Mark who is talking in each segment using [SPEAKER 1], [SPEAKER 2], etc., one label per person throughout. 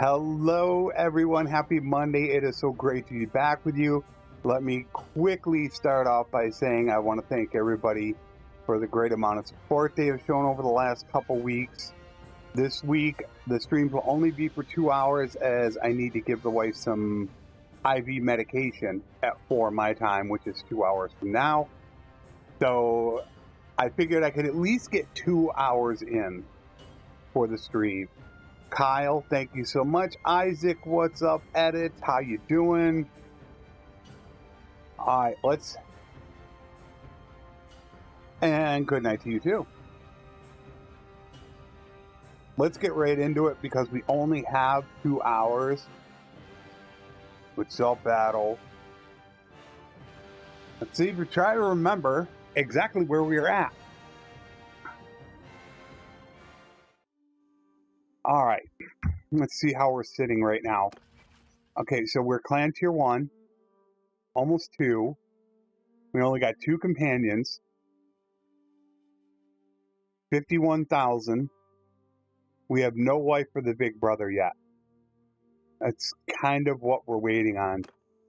[SPEAKER 1] Hello everyone, happy Monday. It is so great to be back with you. Let me quickly start off by saying I want to thank everybody for the great amount of support they have shown over the last couple weeks. This week the streams will only be for 2 hours as I need to give the wife some IV medication at 4 my time, which is 2 hours from now. So I figured I could at least get 2 hours in for the stream. Kyle, thank you so much. Isaac, what's up? Edit, how you doing? All right, and good night to you too. Let's get right into it because we only have 2 hours with self-battle. Let's see if we try to remember exactly where we are at. All right, let's see how we're sitting right now. Okay, so we're clan tier 1, almost 2. We only got 2 companions. 51,000. We have no wife for the big brother yet. That's kind of what we're waiting on.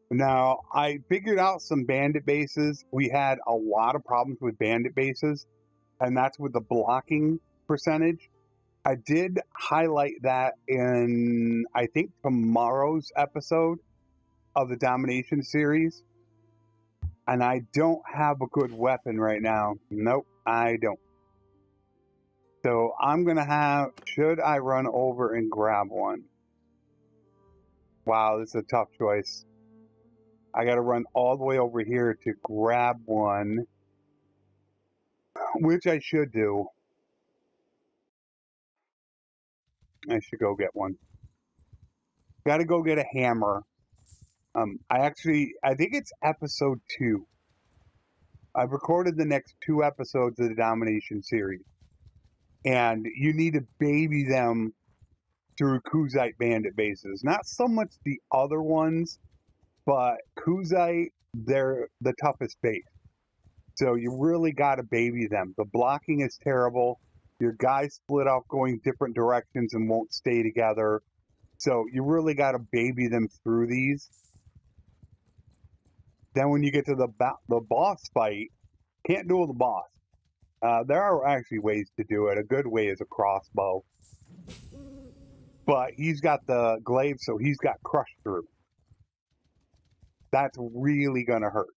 [SPEAKER 1] Now, I figured out some bandit bases. We had a lot of problems with bandit bases, and that's with the blocking percentage. I did highlight that in, I think, tomorrow's episode of the Domination series. And I don't have a good weapon right now. Nope, I don't. So I'm going to have, should I run over and grab one? Wow, this is a tough choice. I got to run all the way over here to grab one, which I should do. I should go get one. Got to go get a hammer. I think it's episode 2. I've recorded the next 2 episodes of the Domination series. And you need to baby them through Kuzite bandit bases. Not so much the other ones, but Kuzite, they're the toughest base. So you really got to baby them. The blocking is terrible. Your guys split off going different directions and won't stay together. So you really got to baby them through these. Then when you get to the boss fight, can't duel the boss. There are actually ways to do it. A good way is a crossbow. But he's got the glaive, so he's got crush through. That's really going to hurt.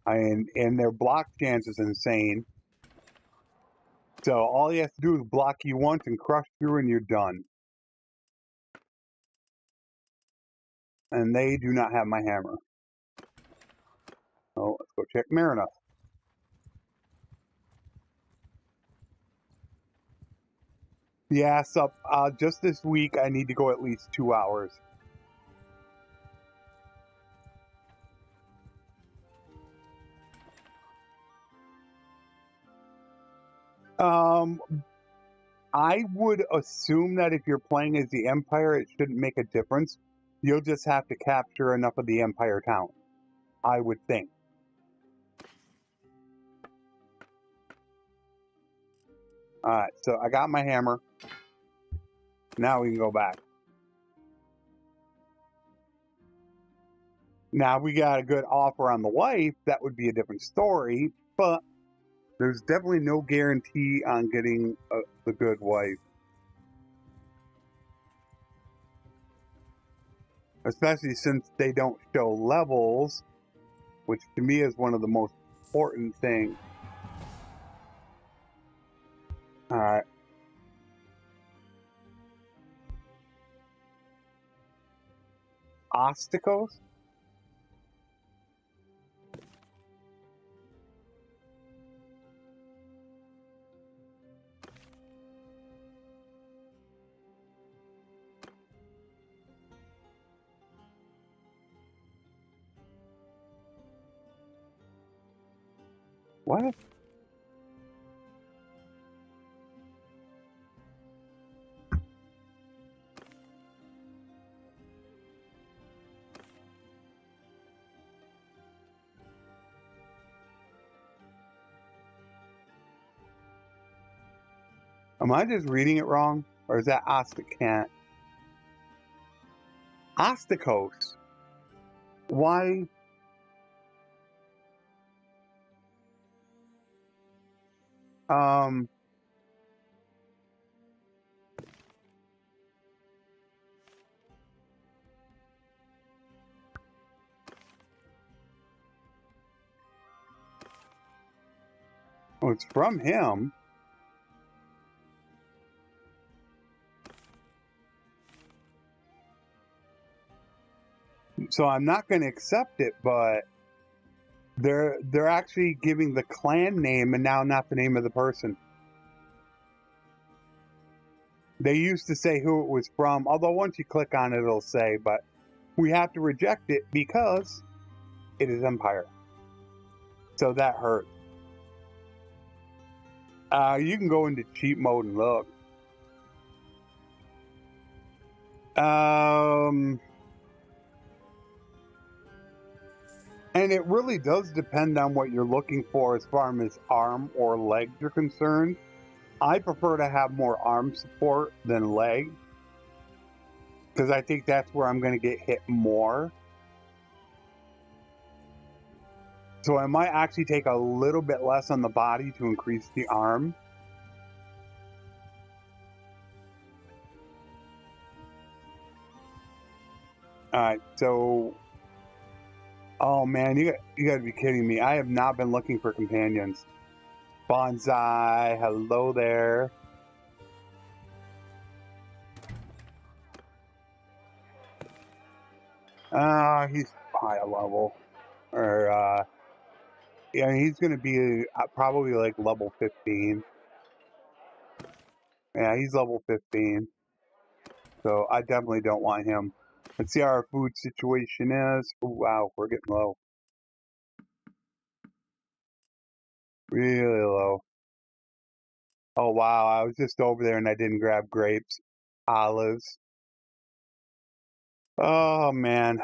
[SPEAKER 1] And their block chance is insane. So all you have to do is block you once and crush through and you're done. And they do not have my hammer. So let's go check Marina. Yeah, so just this week I need to go at least 2 hours. I would assume that if you're playing as the Empire, it shouldn't make a difference. You'll just have to capture enough of the Empire town, I would think. Alright, so I got my hammer. Now we can go back. Now, if we got a good offer on the wife, that would be a different story, but there's definitely no guarantee on getting the good wife. Especially since they don't show levels, which to me is one of the most important things. Alright. Osticos? What? Am I just reading it wrong? Or is that Ostic Cat? Osticos. Why? Oh, it's from him. So I'm not going to accept it, but they're actually giving the clan name and now not the name of the person. They used to say who it was from, although once you click on it, it'll say, but we have to reject it because it is Empire. So that hurt. You can go into cheat mode and look. And it really does depend on what you're looking for as far as arm or legs are concerned. I prefer to have more arm support than leg, because I think that's where I'm going to get hit more. So I might actually take a little bit less on the body to increase the arm. Alright, so... Oh man, you gotta be kidding me. I have not been looking for companions. Bonsai, hello there. He's high level. Or, yeah, he's gonna be probably like level 15. Yeah, he's level 15. So I definitely don't want him. Let's see how our food situation is. Ooh, wow, we're getting low. Really low. Oh wow, I was just over there and I didn't grab grapes, olives. Oh man.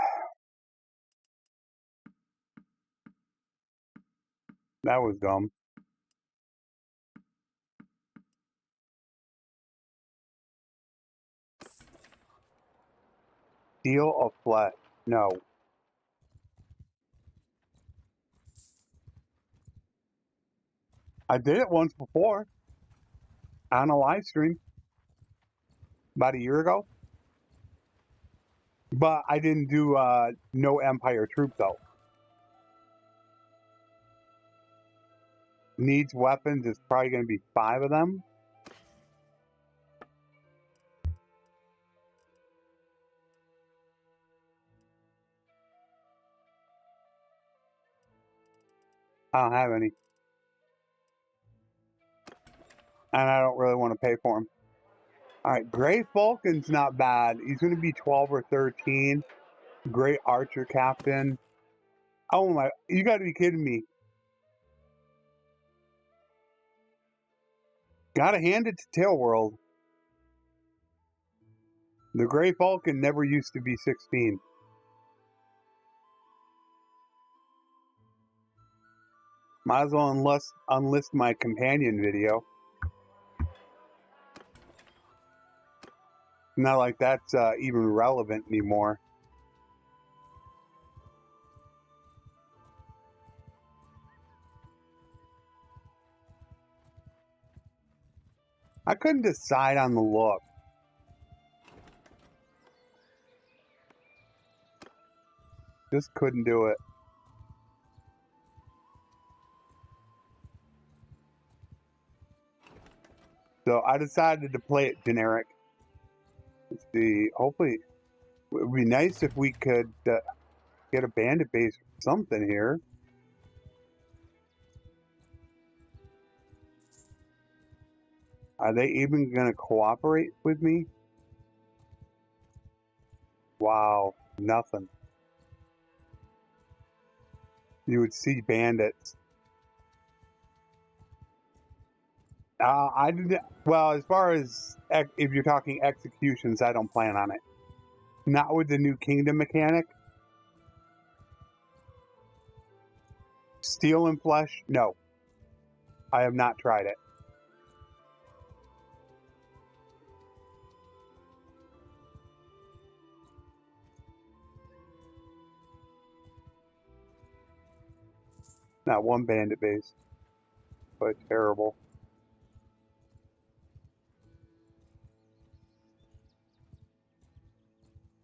[SPEAKER 1] That was dumb. Deal of flesh. No. I did it once before. On a live stream. About a year ago. But I didn't do no Empire troop though. Needs weapons is probably going to be 5 of them. I don't have any. And I don't really want to pay for them. Alright, Great Vulcan's not bad. He's going to be 12 or 13. Great Archer Captain. Oh my, you got to be kidding me. Gotta hand it to Tail World. The Great Vulcan never used to be 16. Might as well unlist my companion video. Not like that's even relevant anymore. I couldn't decide on the look. Just couldn't do it. So I decided to play it generic. Let's see. Hopefully, it would be nice if we could get a bandit base or something here. Are they even going to cooperate with me? Wow, nothing. You would see bandits. I did. Well, as far as if you're talking executions, I don't plan on it. Not with the new kingdom mechanic. Steel and flesh, no. I have not tried it. Not one bandit base, but terrible.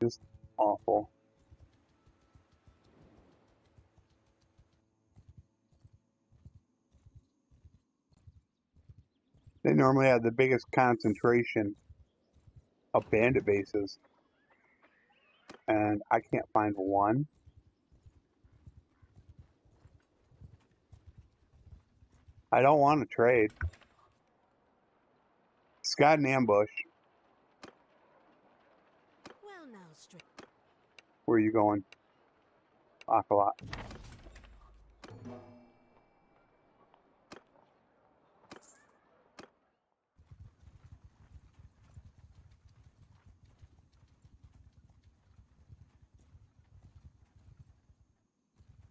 [SPEAKER 1] Just awful. They normally have the biggest concentration of bandit bases, and I can't find one. I don't want to trade. It's got an ambush.
[SPEAKER 2] Well, now, STRIX.
[SPEAKER 1] Where are you going? Aqualot.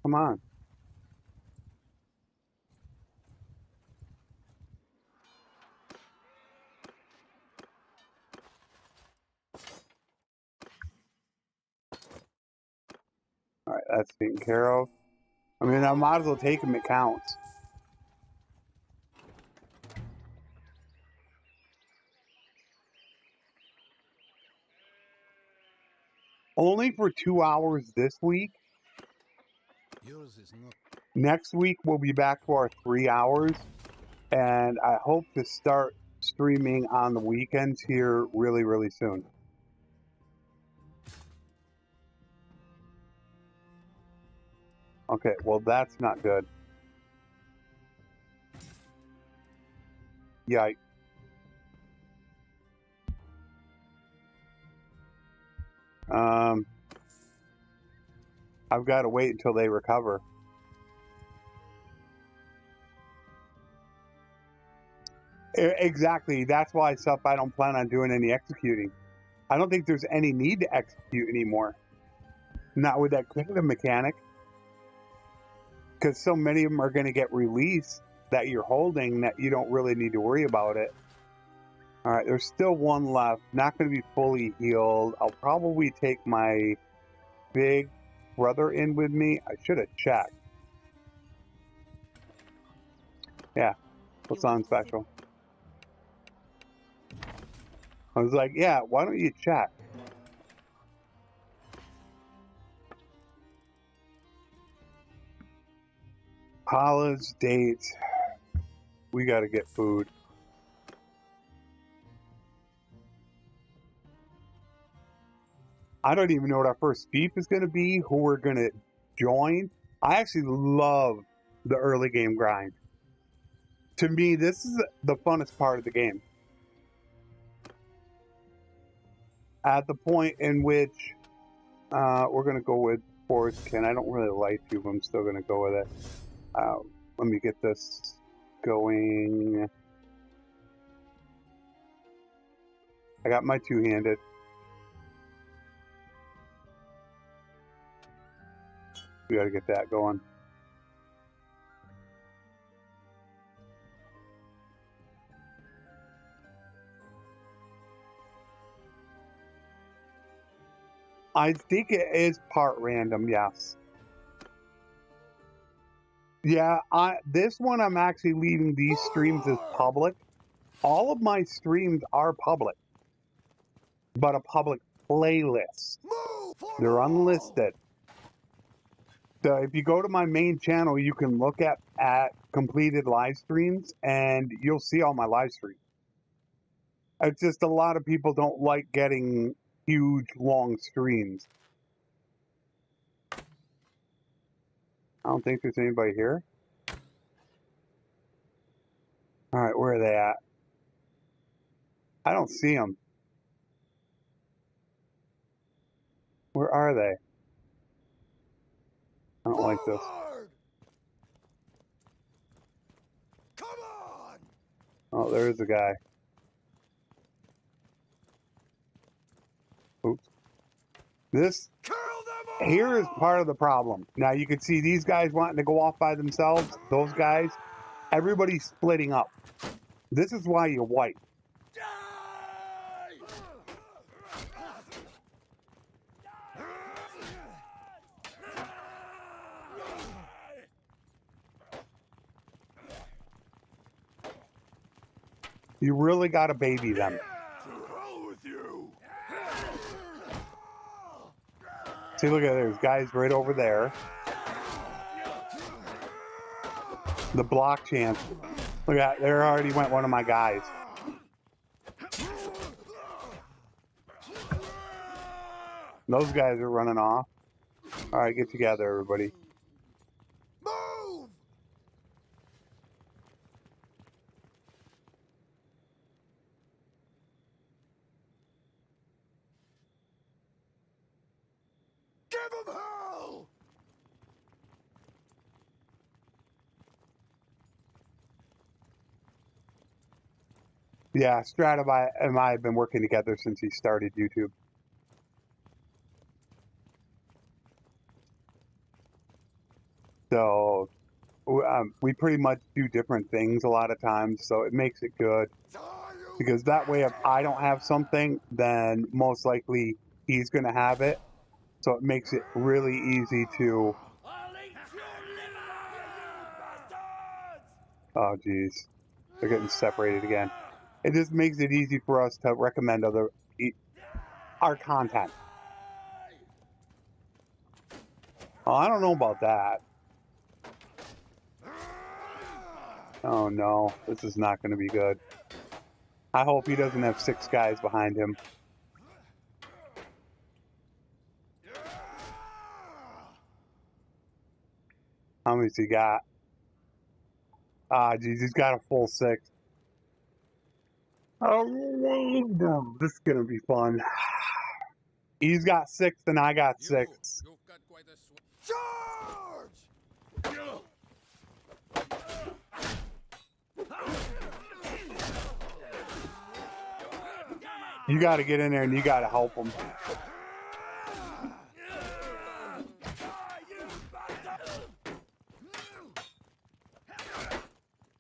[SPEAKER 1] Come on. Alright, that's taken care of. I mean, I might as well take him, it counts. Only for 2 hours this week.
[SPEAKER 3] Yours is not.
[SPEAKER 1] Next week, we'll be back to our 3 hours. And I hope to start streaming on the weekends here really, really soon. Okay, well, that's not good. Yikes. I've got to wait until they recover. Exactly. That's why I don't plan on doing any executing. I don't think there's any need to execute anymore. Not with that kingdom mechanic. Because so many of them are going to get released that you're holding that you don't really need to worry about it. Alright, there's still one left. Not going to be fully healed. I'll probably take my big brother in with me. I should have checked. Yeah, what's on special? I was like, yeah, why don't you check? College dates. We got to get food. I don't even know what our first beef is going to be, who we're going to join. I actually love the early game grind. To me, this is the funnest part of the game. At the point in which we're going to go with Forestkin. I don't really like you, but I'm still going to go with it. Let me get this going. I got my two-handed. We got to get that going. I think it is part random, yes. Yeah, this one I'm actually leaving these streams as public. All of my streams are public, but a public playlist. They're unlisted. So if you go to my main channel, you can look at completed live streams, and you'll see all my live streams. It's just a lot of people don't like getting huge, long streams. I don't think there's anybody here. All right, where are they at? I don't see them. Where are they? I don't like this.
[SPEAKER 3] Come on!
[SPEAKER 1] Oh, there is a guy. Oops. This here is part of the problem. Now you can see these guys wanting to go off by themselves. Those guys, everybody's splitting up. This is why you wipe. You really got to baby them.
[SPEAKER 3] To hell with you!
[SPEAKER 1] See, look at there's guys right over there. The block chance. Look at that. There already went one of my guys. Those guys are running off. All right, get together, everybody.
[SPEAKER 3] Move! Give him hell!
[SPEAKER 1] Yeah, Strata and I have been working together since he started YouTube. So we pretty much do different things a lot of times, so it makes it good. Because that way, if I don't have something, then most likely he's going to have it. So it makes it really easy to... Oh, geez. They're getting separated again. It just makes it easy for us to recommend our content. Oh, I don't know about that. Oh, no. This is not going to be good. I hope he doesn't have 6 guys behind him. How many's he got? Ah, geez, he's got a full 6. Oh, this is gonna be fun. He's got 6 and I got 6.
[SPEAKER 3] You've got quite a charge!
[SPEAKER 1] You got to get in there and you got to help him.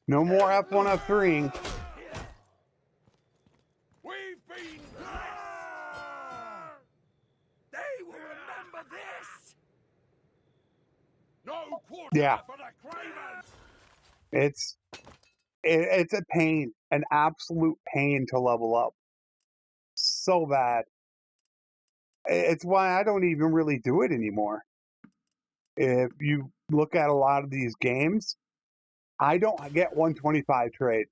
[SPEAKER 1] No more F1, F3.
[SPEAKER 3] We've been blessed! They will remember this! No quarter
[SPEAKER 1] Yeah.
[SPEAKER 3] for the cravens!
[SPEAKER 1] It's a pain, an absolute pain to level up. So bad. It's why I don't even really do it anymore. If you look at a lot of these games, I don't get 125 trade.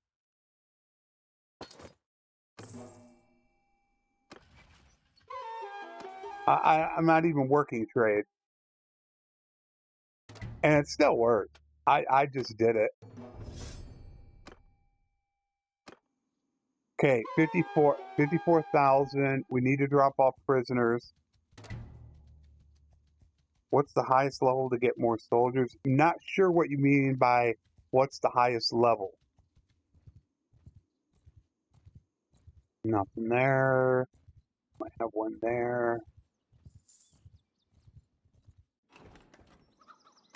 [SPEAKER 1] I'm not even working trade. And it still worked. I just did it. Okay, 54,000. We need to drop off prisoners. What's the highest level to get more soldiers? Not sure what you mean by what's the highest level. Nothing there. Might have one there.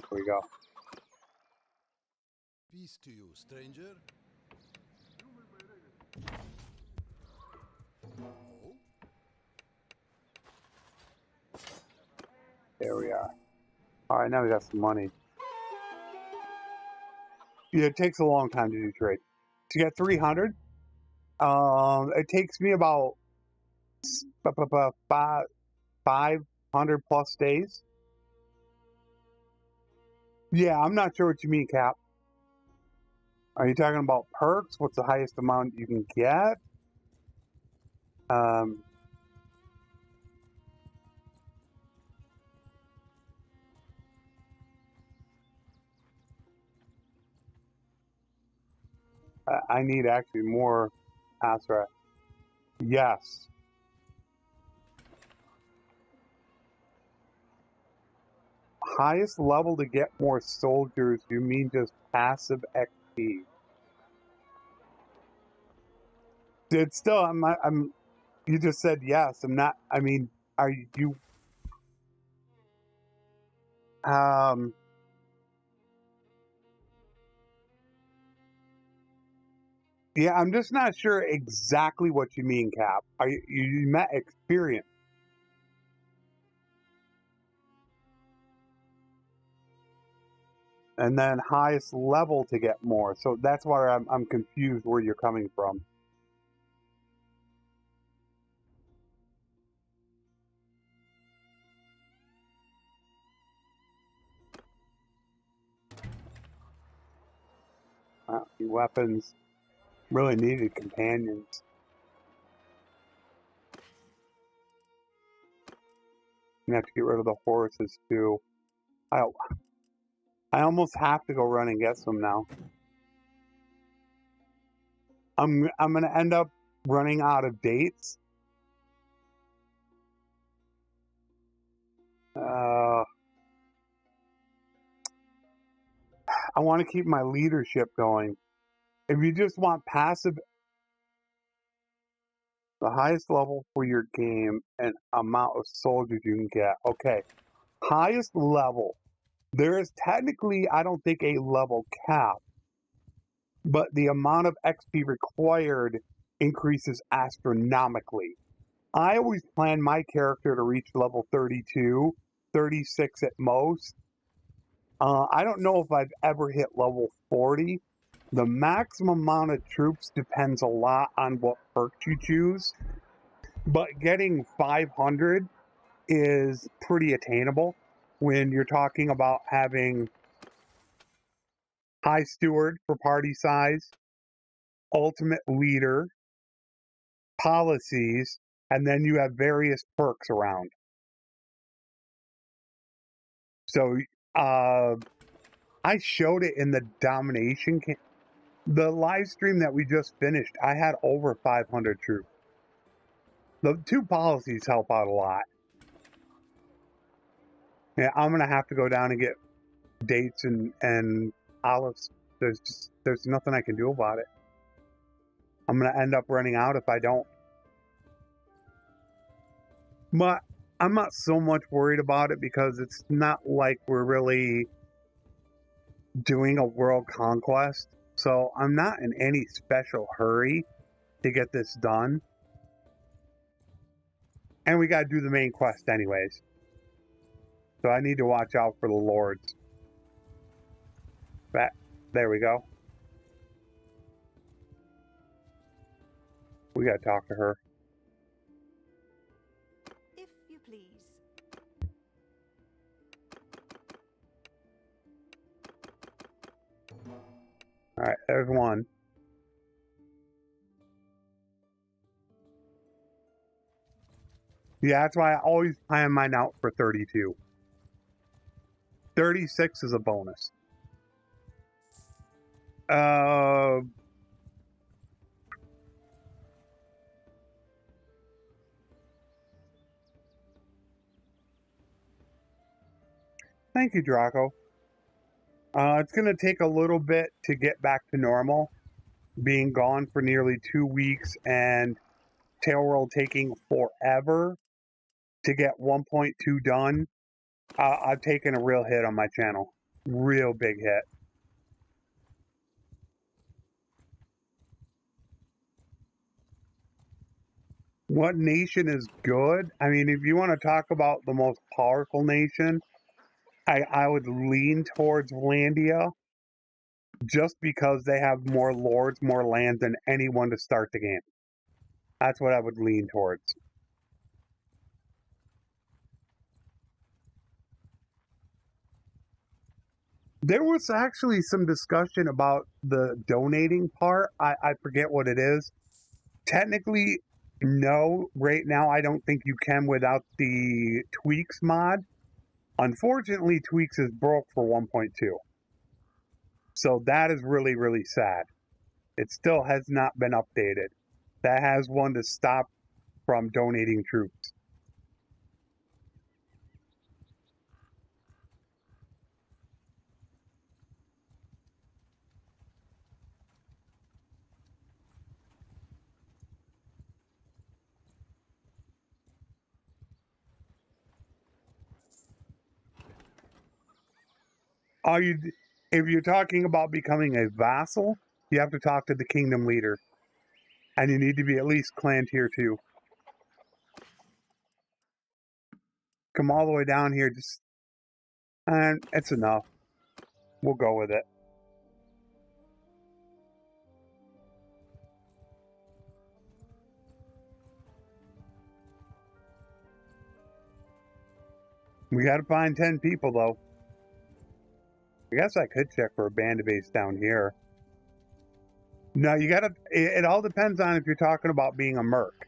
[SPEAKER 1] There we go.
[SPEAKER 3] Peace to you, stranger. Oh?
[SPEAKER 1] There we are. All right, now we got some money. Yeah, it takes a long time to do trade. To get 300, it takes me about 500 plus days. Yeah, I'm not sure what you mean, Cap. Are you talking about perks? What's the highest amount you can get? I need actually more Astra. Yes. Highest level to get more soldiers, you mean just passive XP? It's still, you just said yes. I'm not, I mean, are you, yeah, I'm just not sure exactly what you mean, Cap. Are you met experience? And then highest level to get more. So that's why I'm confused where you're coming from. Weapons. Really needed companions. You have to get rid of the horses too. I almost have to go run and get some now. I'm gonna end up running out of dates. I want to keep my leadership going. If you just want passive, the highest level for your game and amount of soldiers you can get. Okay, highest level. There is technically, I don't think, a level cap, but the amount of XP required increases astronomically. I always plan my character to reach level 32, 36 at most. I don't know if I've ever hit level 40. The maximum amount of troops depends a lot on what perks you choose, but getting 500 is pretty attainable when you're talking about having High Steward for party size, Ultimate Leader, policies, and then you have various perks around. So, I showed it in the domination the live stream that we just finished. I had over 500 troops. The 2 policies help out a lot. Yeah, I'm gonna have to go down and get dates and olives. There's nothing I can do about it. I'm gonna end up running out if I don't. But I'm not so much worried about it because it's not like we're really doing a world conquest. So I'm not in any special hurry to get this done. And we gotta do the main quest anyways. So I need to watch out for the lords. There we go. We gotta talk to her.
[SPEAKER 2] If you please.
[SPEAKER 1] Alright, there's one. Yeah, that's why I always plan mine out for 32. 36 is a bonus. Thank you, Draco. It's going to take a little bit to get back to normal. Being gone for nearly 2 weeks and Tailworld taking forever to get 1.2 done. I've taken a real hit on my channel. Real big hit. What nation is good? I mean, if you want to talk about the most powerful nation, I would lean towards Hollandia just because they have more lords, more land than anyone to start the game. That's what I would lean towards. There was actually some discussion about the donating part. I forget what it is. Technically, no. Right now, I don't think you can without the Tweaks mod. Unfortunately, Tweaks is broke for 1.2. So that is really, really sad. It still has not been updated. That has one to stop from donating troops. If you're talking about becoming a vassal, you have to talk to the kingdom leader. And you need to be at least clan tier 2. Come all the way down here, and it's enough. We'll go with it. We gotta find 10 people, though. I guess I could check for a band base down here. No, you gotta, it all depends on if you're talking about being a merc.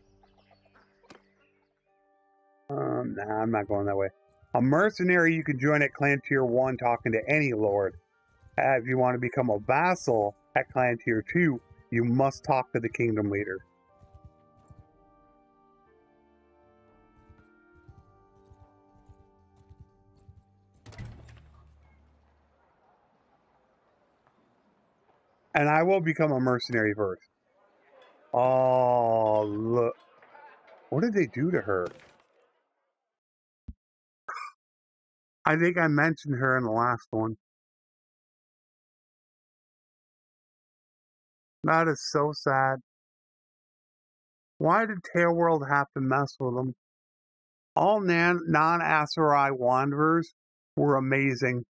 [SPEAKER 1] Nah, I'm not going that way. A mercenary you can join at Clan Tier 1 talking to any lord. If you want to become a vassal at Clan Tier 2, you must talk to the kingdom leader. And I will become a mercenary first. Oh, look. What did they do to her? I think I mentioned her in the last one. That is so sad. Why did Tail World have to mess with them? All non-Aserai Wanderers were amazing.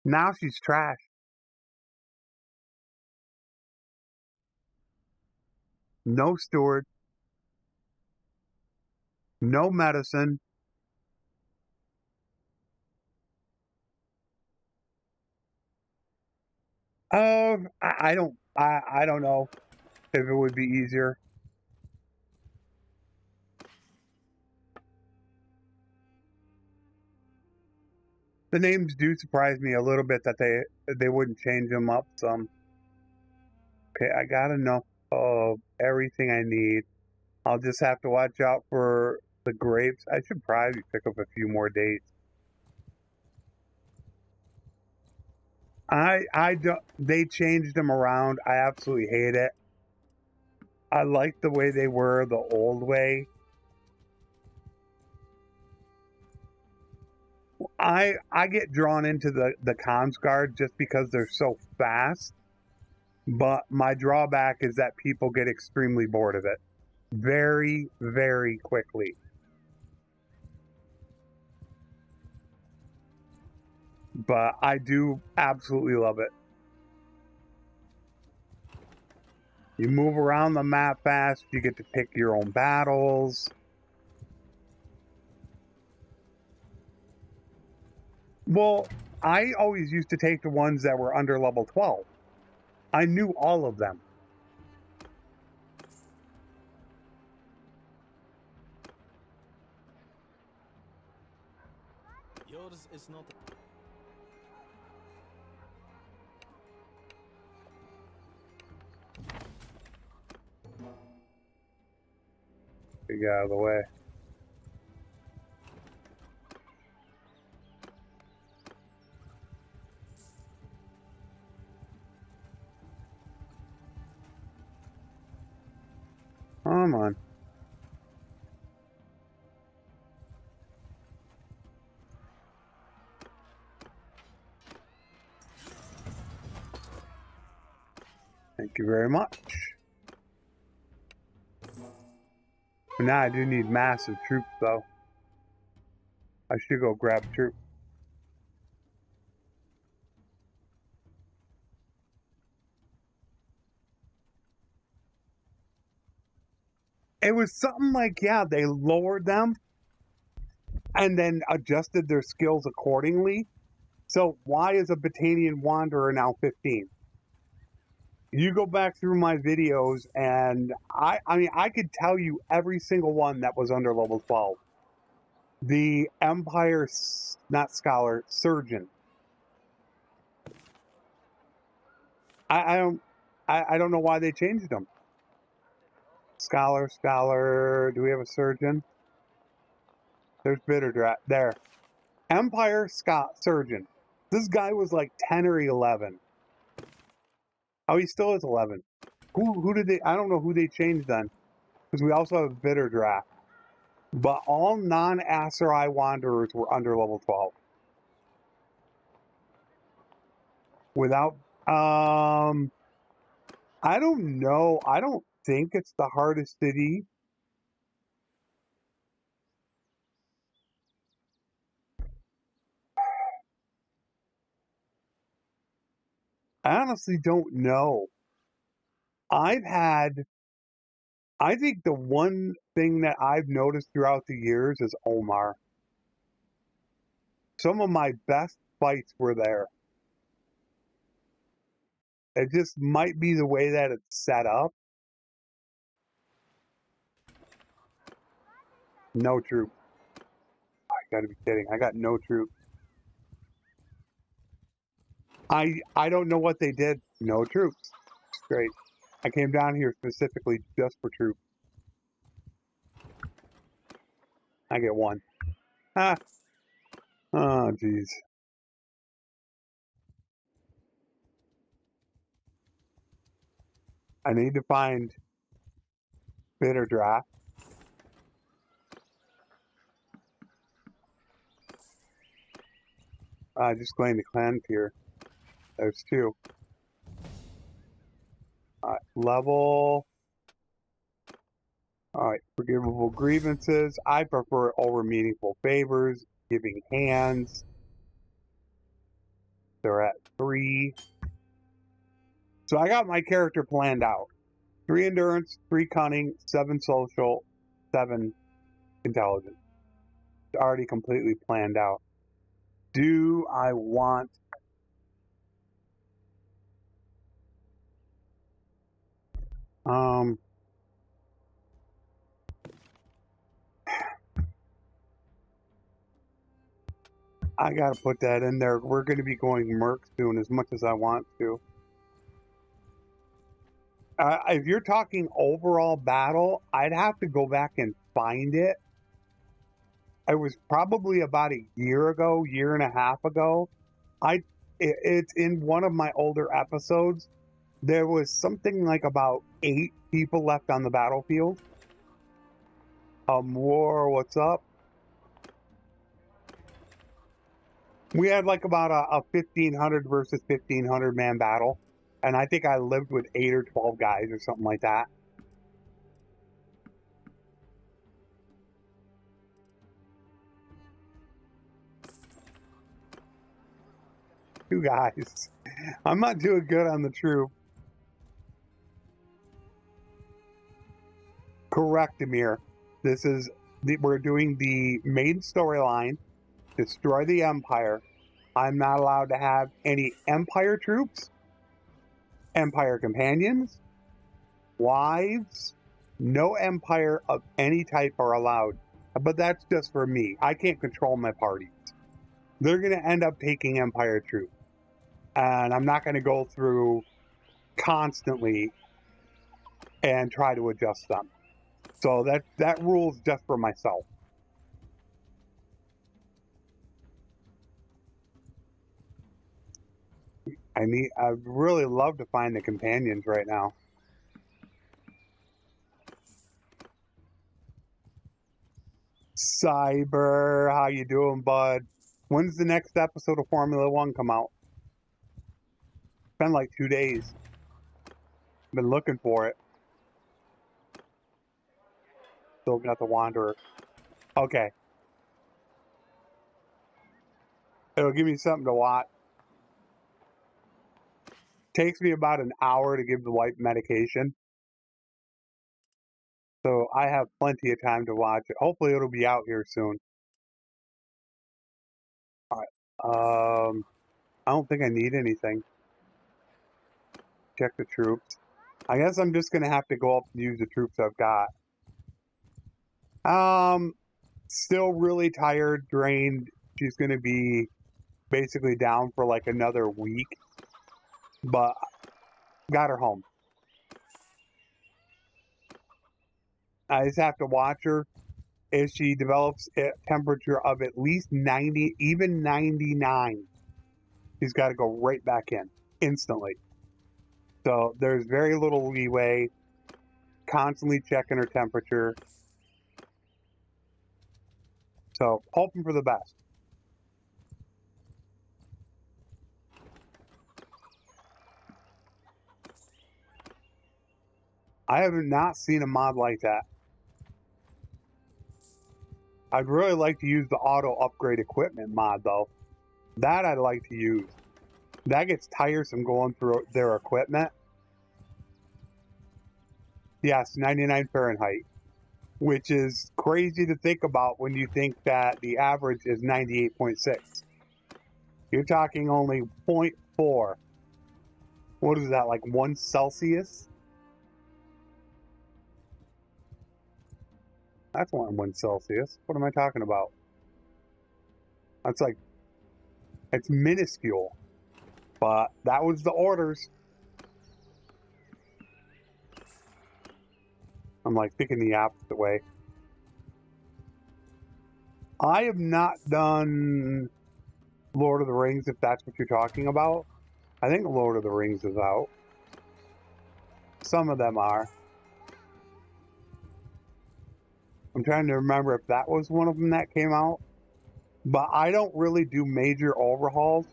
[SPEAKER 1] Now she's trash. No steward. No medicine. I don't know if it would be easier. The names do surprise me a little bit that they wouldn't change them up some. Okay, I got enough of everything I need. I'll just have to watch out for the grapes. I should probably pick up a few more dates. I don't. They changed them around. I absolutely hate it. I like the way they were the old way. I get drawn into the comms guard just because they're so fast. But my drawback is that people get extremely bored of it very, very quickly. But I do absolutely love it. You move around the map fast. You get to pick your own battles. Well, I always used to take the ones that were under level 12. I knew all of them.
[SPEAKER 3] Yours is not.
[SPEAKER 1] Get out of the way. Come on. Thank you very much. But now I do need massive troops, though. I should go grab troops. It was something like, yeah, they lowered them and then adjusted their skills accordingly. So why is a Battanian Wanderer now 15? You go back through my videos and I mean, I could tell you every single one that was under level 12. The Empire, not Scholar, Surgeon. I don't know why they changed them. Scholar, do we have a Surgeon? There's Bitterdrat, there. Empire, Surgeon. This guy was like 10 or 11. Oh, he still is 11. Who did they, I don't know who they changed then. Because we also have Bitterdrat. But all non-Aserai Wanderers were under level 12. Without, I don't know. I don't think it's the hardest city. I honestly don't know. I think the one thing that I've noticed throughout the years is Omar. Some of my best fights were there. It just might be the way that it's set up. No troops. I gotta be kidding. I got no troops. I don't know what they did. No troops. It's great. I came down here specifically just for troops. I get one. Ah. Oh, jeez. I need to find bitter draft. Just going to cleanse here. There's two. Level. Alright, forgivable grievances. I prefer over meaningful favors. Giving hands. They're at 3. So I got my character planned out. 3 endurance, 3 cunning, 7 social, 7 intelligence. It's already completely planned out. Do I want... I gotta put that in there. We're going to be going Merc soon as much as I want to. If you're talking overall battle, I'd have to go back and find it. It was probably about a year ago, year and a half ago. It's in one of my older episodes. There was something like about 8 people left on the battlefield. War, what's up? We had like about a 1,500 versus 1,500 man battle. And I think I lived with 8 or 12 guys or something like that. Two guys. I'm not doing good on the troop. Correct, Amir. We're doing the main storyline, destroy the Empire. I'm not allowed to have any Empire troops, Empire companions, wives, no Empire of any type are allowed. But that's just for me. I can't control my parties. They're going to end up taking Empire troops. And I'm not going to go through constantly and try to adjust them. So that rule's just for myself. I'd really love to find the companions right now. Cyber, how you doing, bud? When's the next episode of Formula 1 come out? It's been like 2 days. Been looking for it. Still got the Wanderer. Okay. It'll give me something to watch. Takes me about an hour to give the wife medication. So I have plenty of time to watch it. Hopefully it'll be out here soon. Alright. I don't think I need anything. Check the troops. I guess I'm just gonna have to go up and use the troops I've got. Still really tired, drained. She's gonna be basically down for like another week. But got her home. I just have to watch her. If she develops a temperature of at least 90, even 99, she's got to go right back in instantly. So there's very little leeway. Constantly checking her temperature. So hoping for the best. I have not seen a mod like that. I'd really like to use the auto upgrade equipment mod though. That I'd like to use. That gets tiresome going through their equipment. Yes, 99 Fahrenheit. Which is crazy to think about when you think that the average is 98.6. You're talking only 0.4 What is that, like 1 Celsius? That's 1 Celsius. What am I talking about? That's like, it's minuscule. But that was the orders. I'm like thinking the opposite way. I have not done Lord of the Rings, if that's what you're talking about. I think Lord of the Rings is out. Some of them are. I'm trying to remember if that was one of them that came out. But I don't really do major overhauls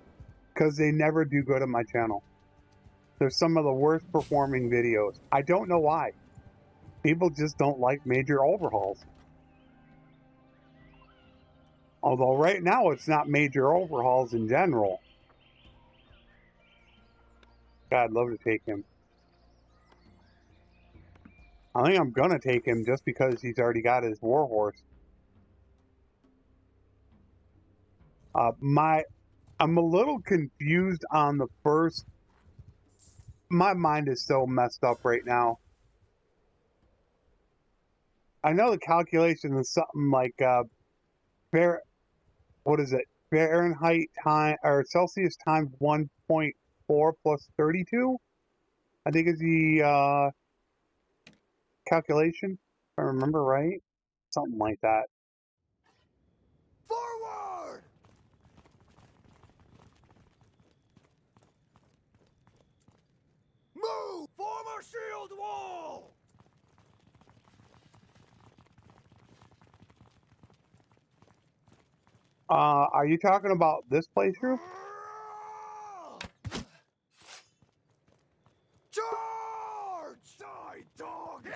[SPEAKER 1] because they never do good on my channel. They're some of the worst performing videos. I don't know why. People just don't like major overhauls. Although right now it's not major overhauls in general. God, I'd love to take him. I think I'm gonna take him just because he's already got his warhorse. I'm a little confused on the first. My mind is so messed up right now. I know the calculation is something like what is it? Fahrenheit time or Celsius times 1.4 plus 32. I think is the calculation, if I remember right. Something like that.
[SPEAKER 3] Forward! Move! Form a shield wall!
[SPEAKER 1] Are you talking about this playthrough?
[SPEAKER 3] Charge! Die, dog!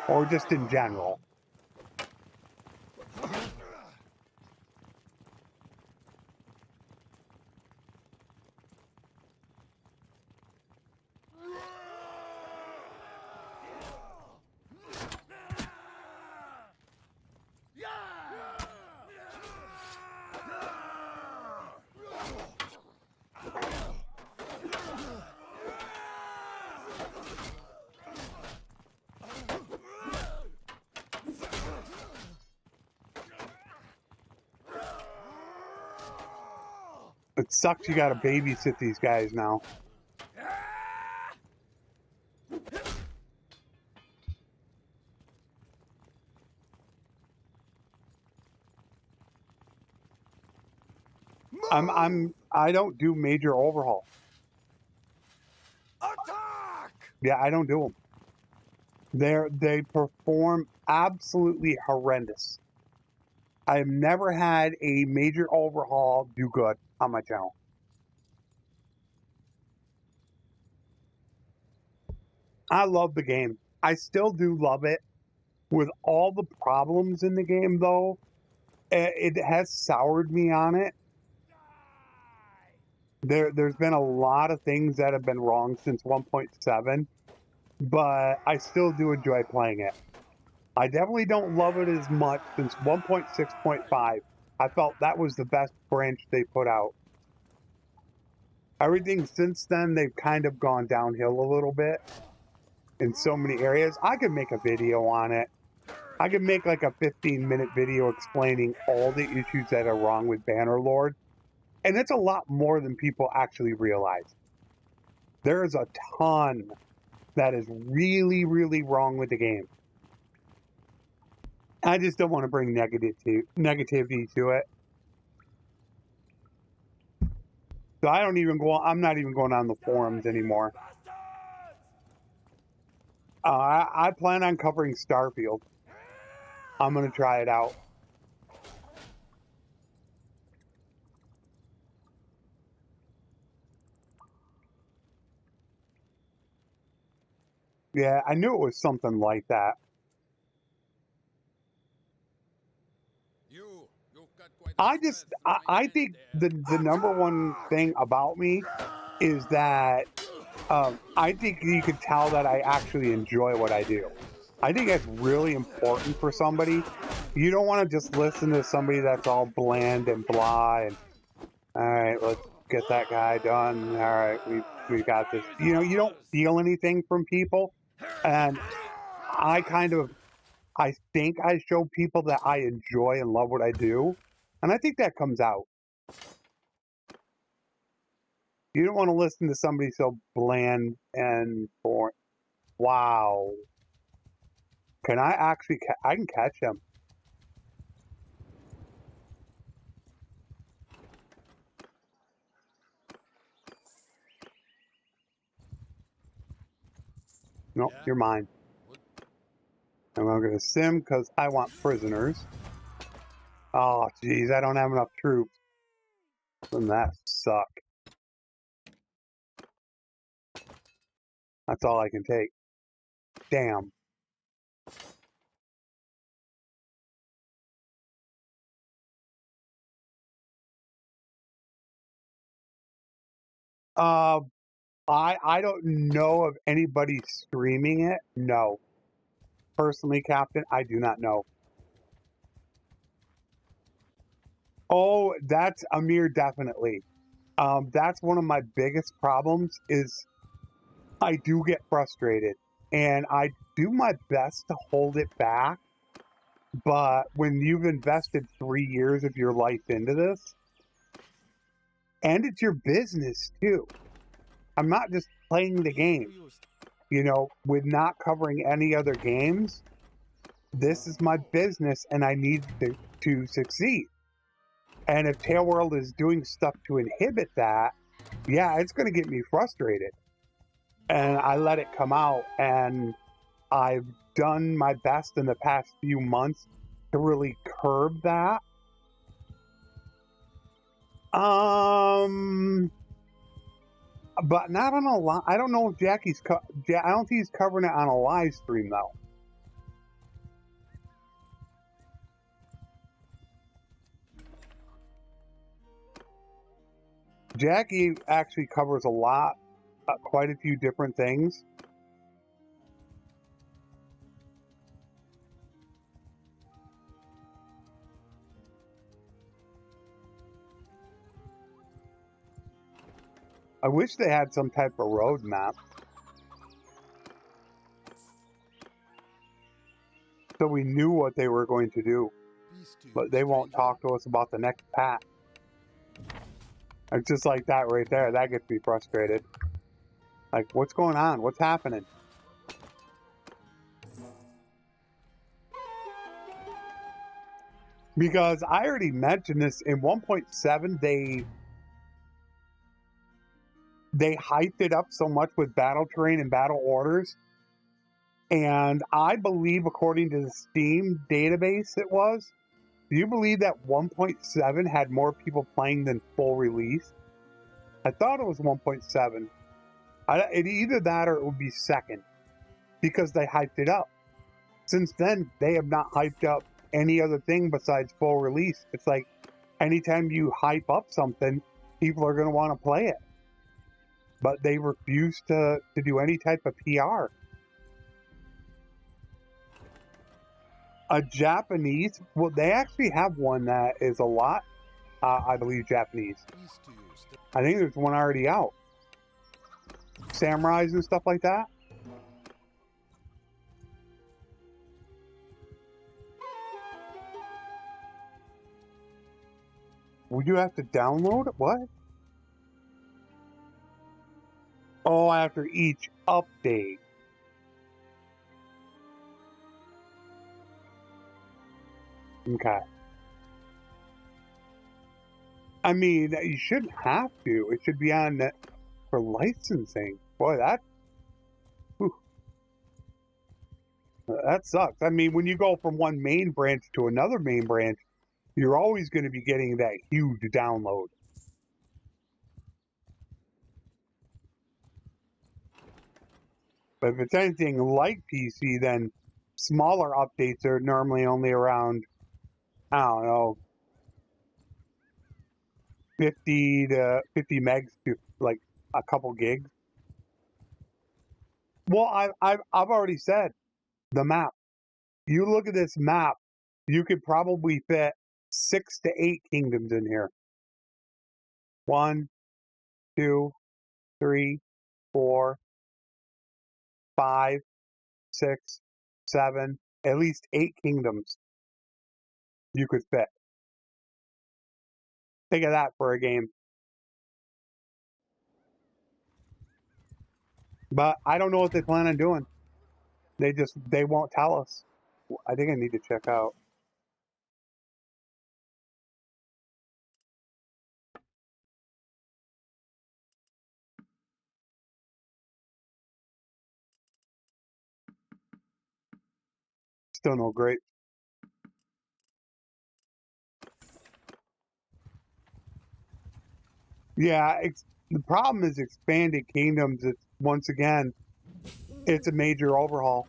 [SPEAKER 1] Or just in general? It sucks you gotta babysit these guys now. I don't do major overhaul.
[SPEAKER 3] Attack!
[SPEAKER 1] Yeah, I don't do them. They perform absolutely horrendous. I've never had a major overhaul do good on my channel. I love the game. I still do love it. With all the problems in the game, though, it has soured me on it. There's been a lot of things that have been wrong since 1.7, but I still do enjoy playing it. I definitely don't love it as much since 1.6.5. I felt that was the best branch they put out. Everything since then, they've kind of gone downhill a little bit in so many areas. I could make a video on it. I could make like a 15-minute video explaining all the issues that are wrong with Bannerlord. And it's a lot more than people actually realize. There is a ton that is really, really wrong with the game. I just don't want to bring negativity to it. So I'm not even going on the forums anymore. I plan on covering Starfield. I'm going to try it out. Yeah, I knew it was something like that. I think the number one thing about me is that I think you could tell that I actually enjoy what I do. I think that's really important for somebody. You don't want to just listen to somebody that's all bland and blah and, all right, let's get that guy done. All right, we we got this. You know, you don't feel anything from people. And I think I show people that I enjoy and love what I do. And I think that comes out. You don't want to listen to somebody so bland and boring. Wow. Can I actually, I can catch him. No,
[SPEAKER 3] Yeah.
[SPEAKER 1] you're mine. And I'm going to sim because I want prisoners. Oh, geez, I don't have enough troops. Doesn't that suck? That's all I can take. Damn. I don't know of anybody streaming it. No. Personally, Captain, I do not know. Oh, that's Amir, definitely. That's one of my biggest problems is I do get frustrated. And I do my best to hold it back. But when you've invested 3 years of your life into this, and it's your business too. I'm not just playing the game. You know, with not covering any other games, this is my business and I need to succeed. And if Tail World is doing stuff to inhibit that, yeah, it's going to get me frustrated. And I let it come out, and I've done my best in the past few months to really curb that. But not on a live. I don't know if I don't think he's covering it on a live stream though. Jackie actually covers a lot, quite a few different things. I wish they had some type of roadmap so we knew what they were going to do. But they won't talk to us about the next patch. It's just like that right there. That gets me frustrated. Like, what's going on? What's happening? Because I already mentioned this in 1.7, they hyped it up so much with battle terrain and battle orders. And I believe, according to the Steam database, it was. Do you believe that 1.7 had more people playing than full release? I thought it was 1.7. Either that or it would be second. Because they hyped it up. Since then, they have not hyped up any other thing besides full release. It's like, anytime you hype up something, people are going to want to play it. But they refuse to do any type of PR. A Japanese, well, they actually have one that is a lot, I believe, Japanese. I think there's one already out. Samurais and stuff like that. Would you have to download it? What? Oh, after each update. Okay. I mean, you shouldn't have to. It should be on for licensing. Boy, that sucks. I mean, when you go from one main branch to another main branch, you're always going to be getting that huge download. But if it's anything like PC, then smaller updates are normally only around, I don't know, 50 megs to like a couple gigs. Well, I've already said the map. You look at this map, you could probably fit 6 to 8 kingdoms in here. 1, 2, 3, 4, 5, 6, 7, at least 8 kingdoms you could fit. Think of that for a game. But I don't know what they plan on doing. They won't tell us. I think I need to check out. Still no great. Yeah, the problem is expanded kingdoms. It's once again, it's a major overhaul.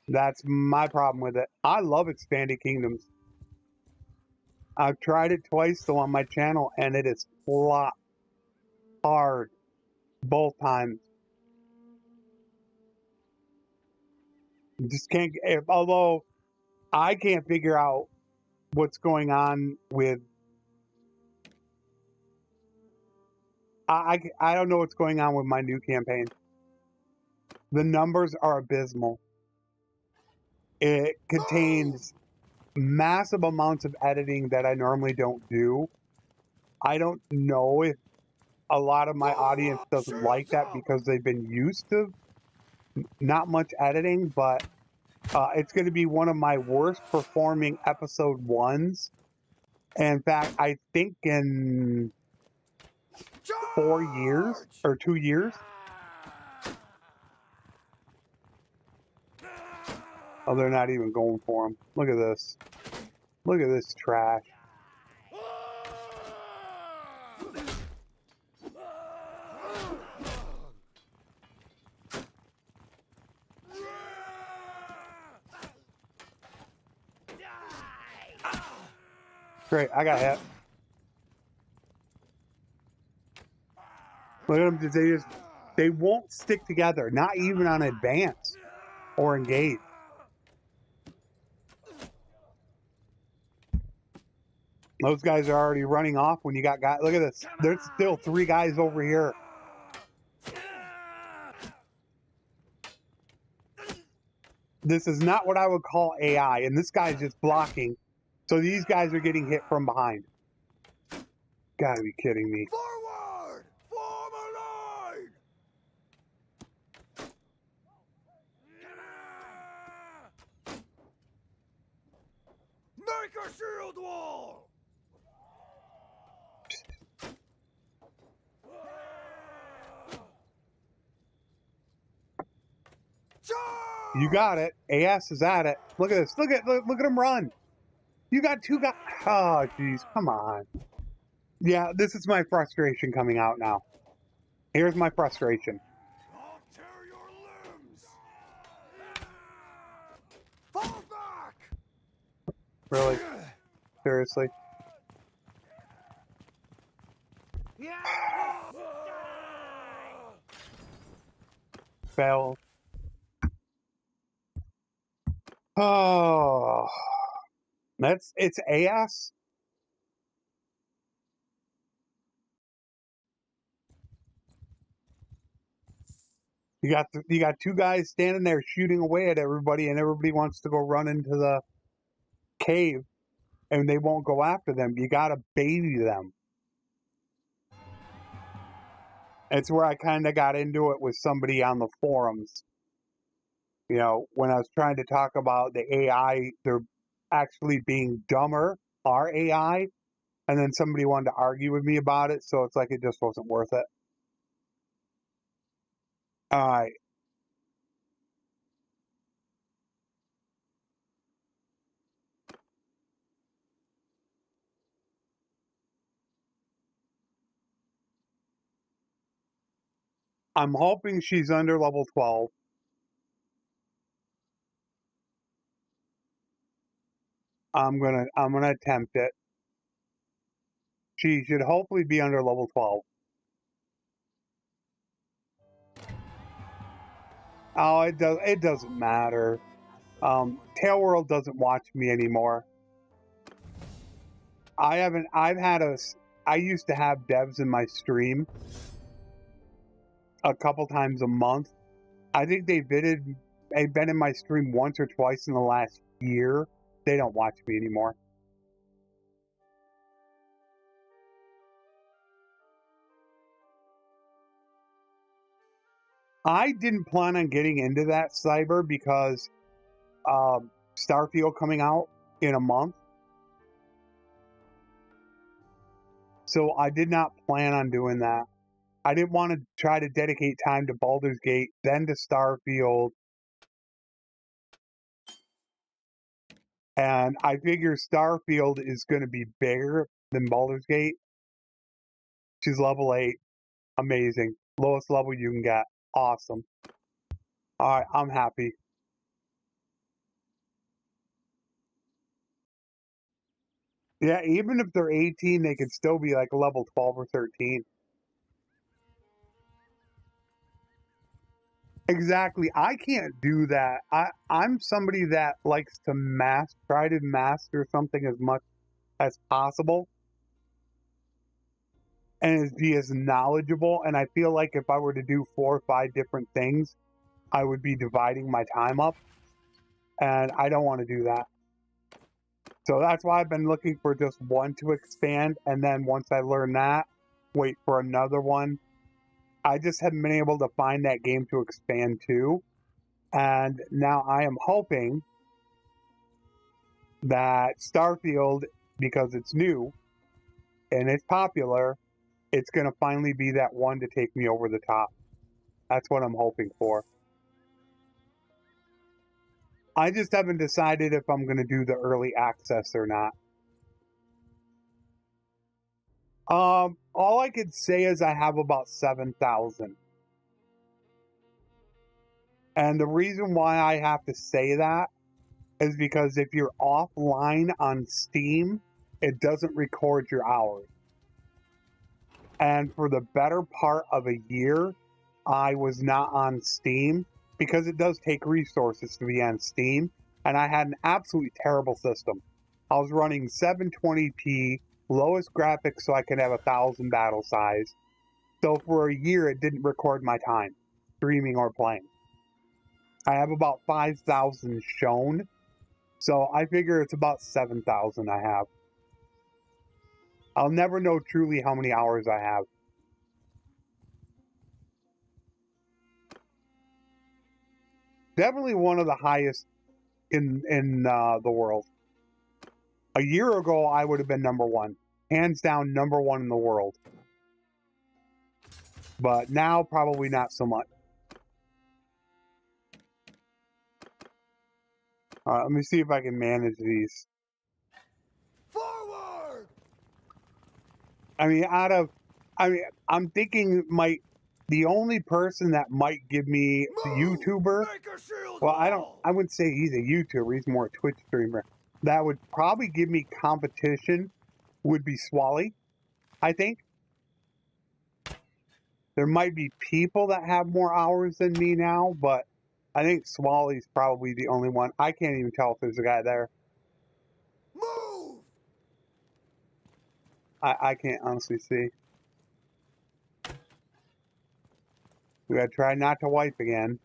[SPEAKER 1] That's my problem with it. I love expanded kingdoms. I've tried it twice though on my channel, and it is flopped hard both times. You just can't. Although I can't figure out what's going on with. I don't know what's going on with my new campaign. The numbers are abysmal. It contains massive amounts of editing that I normally don't do. I don't know if a lot of my audience doesn't like that because they've been used to not much editing, but it's going to be one of my worst performing episode 1s. In fact, I think in 4 years or 2 years. Oh, they're not even going for him. Look at this. Look at this trash. Great, I got hit. Look at them, they won't stick together, not even on advance or engage. Those guys are already running off when you got guys. Look at this. There's still 3 guys over here. This is not what I would call AI, and this guy's just blocking. So these guys are getting hit from behind. Gotta be kidding me.
[SPEAKER 3] Forward! Form a line! Make a shield wall!
[SPEAKER 1] You got it. AS is at it. Look at this. Look at him run. You got 2 guys. Oh, jeez. Come on. Yeah, this is my frustration coming out now. Here's my frustration.
[SPEAKER 3] I'll tear your limbs! Fall back!
[SPEAKER 1] Really? Seriously? Fail. Oh. It's AS. You got 2 guys standing there shooting away at everybody, and everybody wants to go run into the cave, and they won't go after them. You got to baby them. It's where I kind of got into it with somebody on the forums. You know, when I was trying to talk about the AI, they're actually being dumber, our AI, and then somebody wanted to argue with me about it, so it's like it just wasn't worth it. All right. I'm hoping she's under level 12. I'm gonna attempt it. She should hopefully be under level 12. Oh, it doesn't matter. Tail World doesn't watch me anymore. I used to have devs in my stream, a couple times a month. I think they've been in my stream once or twice in the last year. They don't watch me anymore. I didn't plan on getting into that cyber because Starfield coming out in a month. So I did not plan on doing that. I didn't want to try to dedicate time to Baldur's Gate, then to Starfield. And I figure Starfield is going to be bigger than Baldur's Gate. She's level 8. Amazing. Lowest level you can get. Awesome. Alright, I'm happy. Yeah, even if they're 18, they could still be like level 12 or 13. Exactly. I can't do that. I'm somebody that likes to try to master something as much as possible and be as knowledgeable. And I feel like if I were to do 4 or 5 different things, I would be dividing my time up. And I don't want to do that. So that's why I've been looking for just one to expand. And then once I learn that, wait for another one. I just haven't been able to find that game to expand to. And now I am hoping that Starfield, because it's new and it's popular, it's going to finally be that one to take me over the top. That's what I'm hoping for. I just haven't decided if I'm going to do the early access or not. All I could say is I have about 7,000. And the reason why I have to say that is because if you're offline on Steam, it doesn't record your hours. And for the better part of a year, I was not on Steam because it does take resources to be on Steam. And I had an absolutely terrible system. I was running 720p, lowest graphics so I could have 1,000 battle size. So for a year, it didn't record my time, streaming or playing. I have about 5,000 shown. So I figure it's about 7,000 I have. I'll never know truly how many hours I have. Definitely one of the highest in the world. A year ago, I would have been number 1. Hands down, number 1 in the world. But now, probably not so much. Alright, let me see if I can manage these.
[SPEAKER 3] Forward!
[SPEAKER 1] I'm thinking the only person that might give me a YouTuber, well, I wouldn't say he's a YouTuber, he's more a Twitch streamer. That would probably give me competition would be Swally, I think. There might be people that have more hours than me now, but I think Swally's probably the only one. I can't even tell if there's a guy there.
[SPEAKER 3] Move!
[SPEAKER 1] I can't honestly see. We gotta try not to wipe again.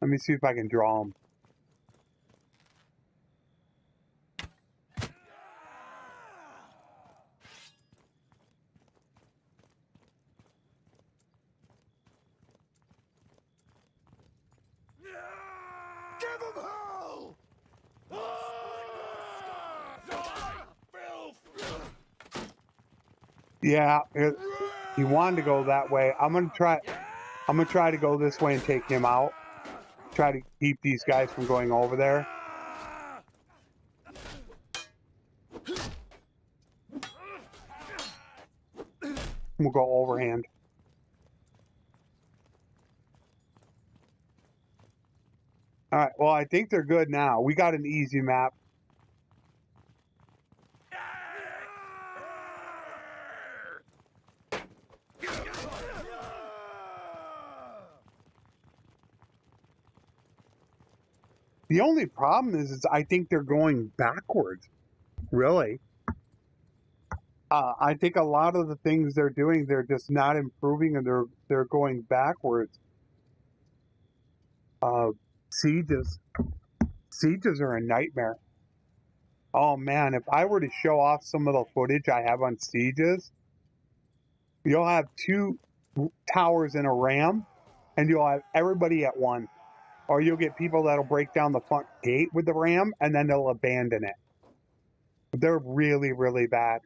[SPEAKER 1] Let me see if I can draw him.
[SPEAKER 3] Give him hell!
[SPEAKER 1] Yeah, he wanted to go that way. I'm gonna try to go this way and take him out. Try to keep these guys from going over there. We'll go overhand. Alright, well, I think they're good now. We got an easy map. The only problem is I think they're going backwards. Really? I think a lot of the things they're doing, they're just not improving, and they're going backwards. Sieges are a nightmare. Oh man, if I were to show off some of the footage I have on Sieges, you'll have 2 towers in a ram, and you'll have everybody at one. Or you'll get people that'll break down the front gate with the ram, and then they'll abandon it. They're really, really bad.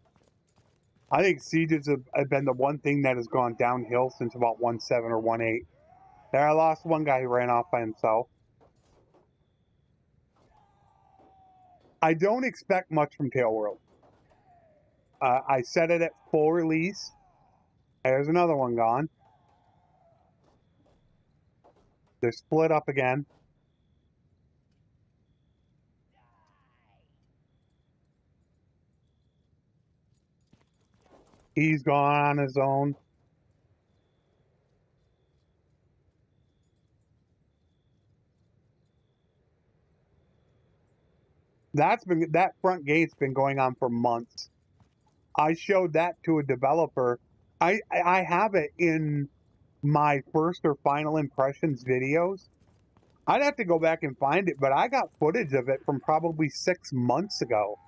[SPEAKER 1] I think Sieges have been the one thing that has gone downhill since about 1.7 or 1.8. There, I lost one guy who ran off by himself. I don't expect much from Tailworld. I set it at full release. There's another one gone. They're split up again. He's gone on his own. That front gate's been going on for months. I showed that to a developer. I have it in my first or final impressions videos. I'd have to go back and find it, but I got footage of it from probably 6 months ago.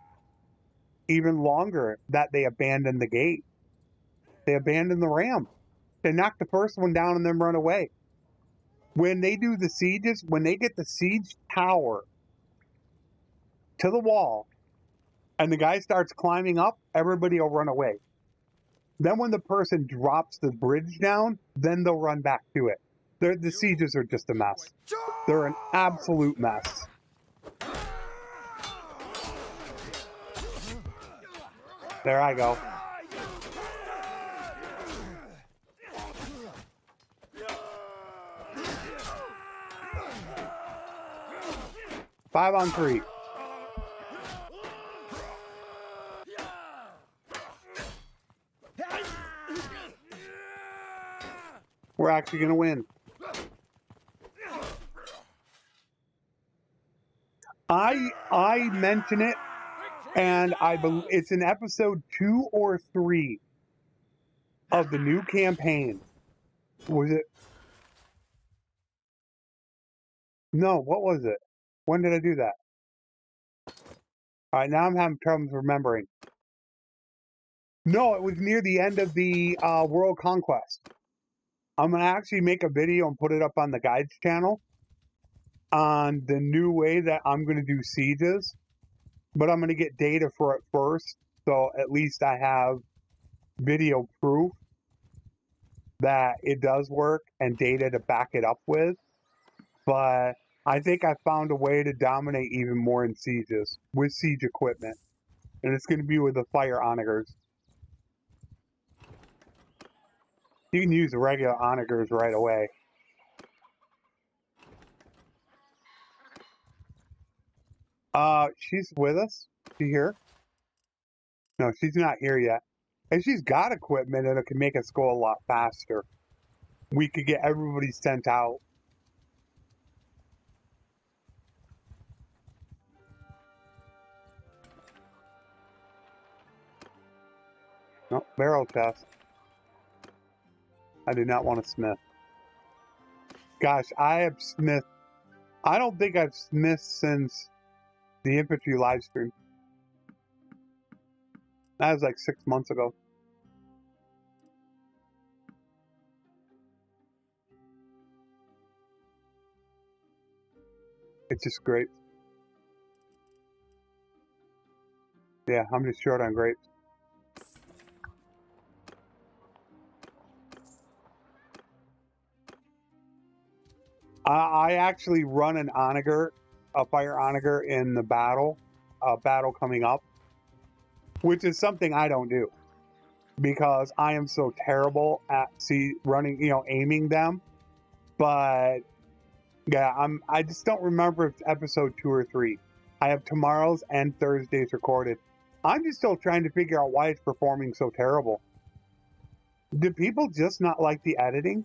[SPEAKER 1] Even longer, that they abandoned the gate. They abandoned the ram. They knocked the first one down and then run away. When they do the sieges, when they get the siege tower to the wall and the guy starts climbing up, everybody will run away. Then when the person drops the bridge down, then they'll run back to it. The sieges are just a mess. They're an absolute mess. There I go. Five on 3. We're actually going to win. I mention it, and I believe it's in episode 2 or 3 of the new campaign. Was it? No, what was it? When did I do that? All right, now I'm having trouble remembering. No, it was near the end of the World Conquest. I'm going to actually make a video and put it up on the guides channel on the new way that I'm going to do sieges. But I'm going to get data for it first, so at least I have video proof that it does work and data to back it up with. But I think I found a way to dominate even more in sieges with siege equipment. And it's going to be with the fire onagers. You can use the regular onagers right away. She's with us. She here? No, she's not here yet. And she's got equipment and it can make us go a lot faster. We could get everybody sent out. No, barrel chest. I do not want a smith. Gosh, I have smith. I don't think I've smith since the infantry live stream. That was like 6 months ago. It's just grapes. Yeah, I'm just short on grapes. I actually run an onager, a fire onager in the battle coming up, which is something I don't do because I am so terrible at running, aiming them. But yeah, I just don't remember if it's episode 2 or 3. I have tomorrow's and Thursday's recorded. I'm just still trying to figure out why it's performing so terrible. Do people just not like the editing?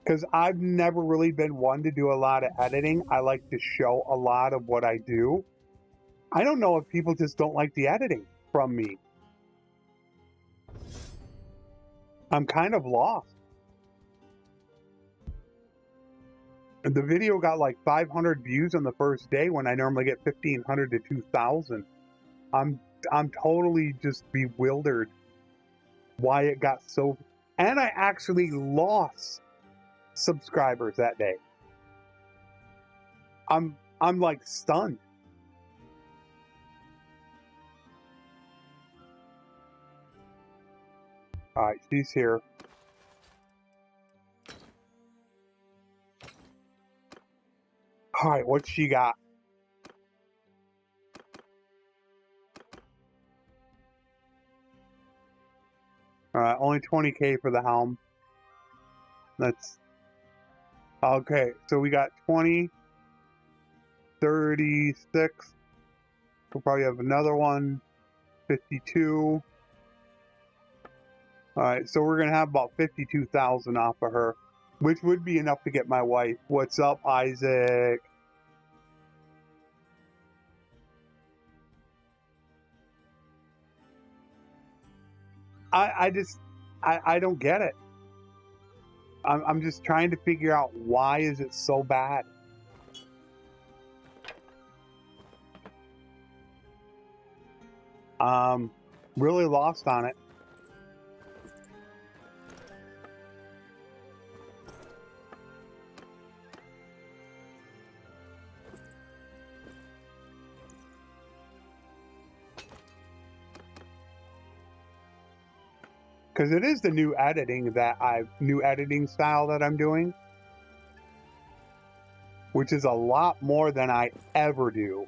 [SPEAKER 1] Because I've never really been one to do a lot of editing. I like to show a lot of what I do. I don't know if people just don't like the editing from me. I'm kind of lost. The video got like 500 views on the first day when I normally get 1,500 to 2,000. I'm totally just bewildered why it got so... And I actually lost subscribers that day. I'm like stunned. All right, she's here. All right, what she got? All right, only 20K for the helm. That's okay. So we got 20, 36. We'll probably have another one. 52. All right, so we're gonna have about 52,000 off of her, which would be enough to get my wife. What's up, Isaac? I don't get it. I'm just trying to figure out why is it so bad. Really lost on it. Because it is the new editing style that I'm doing, which is a lot more than I ever do.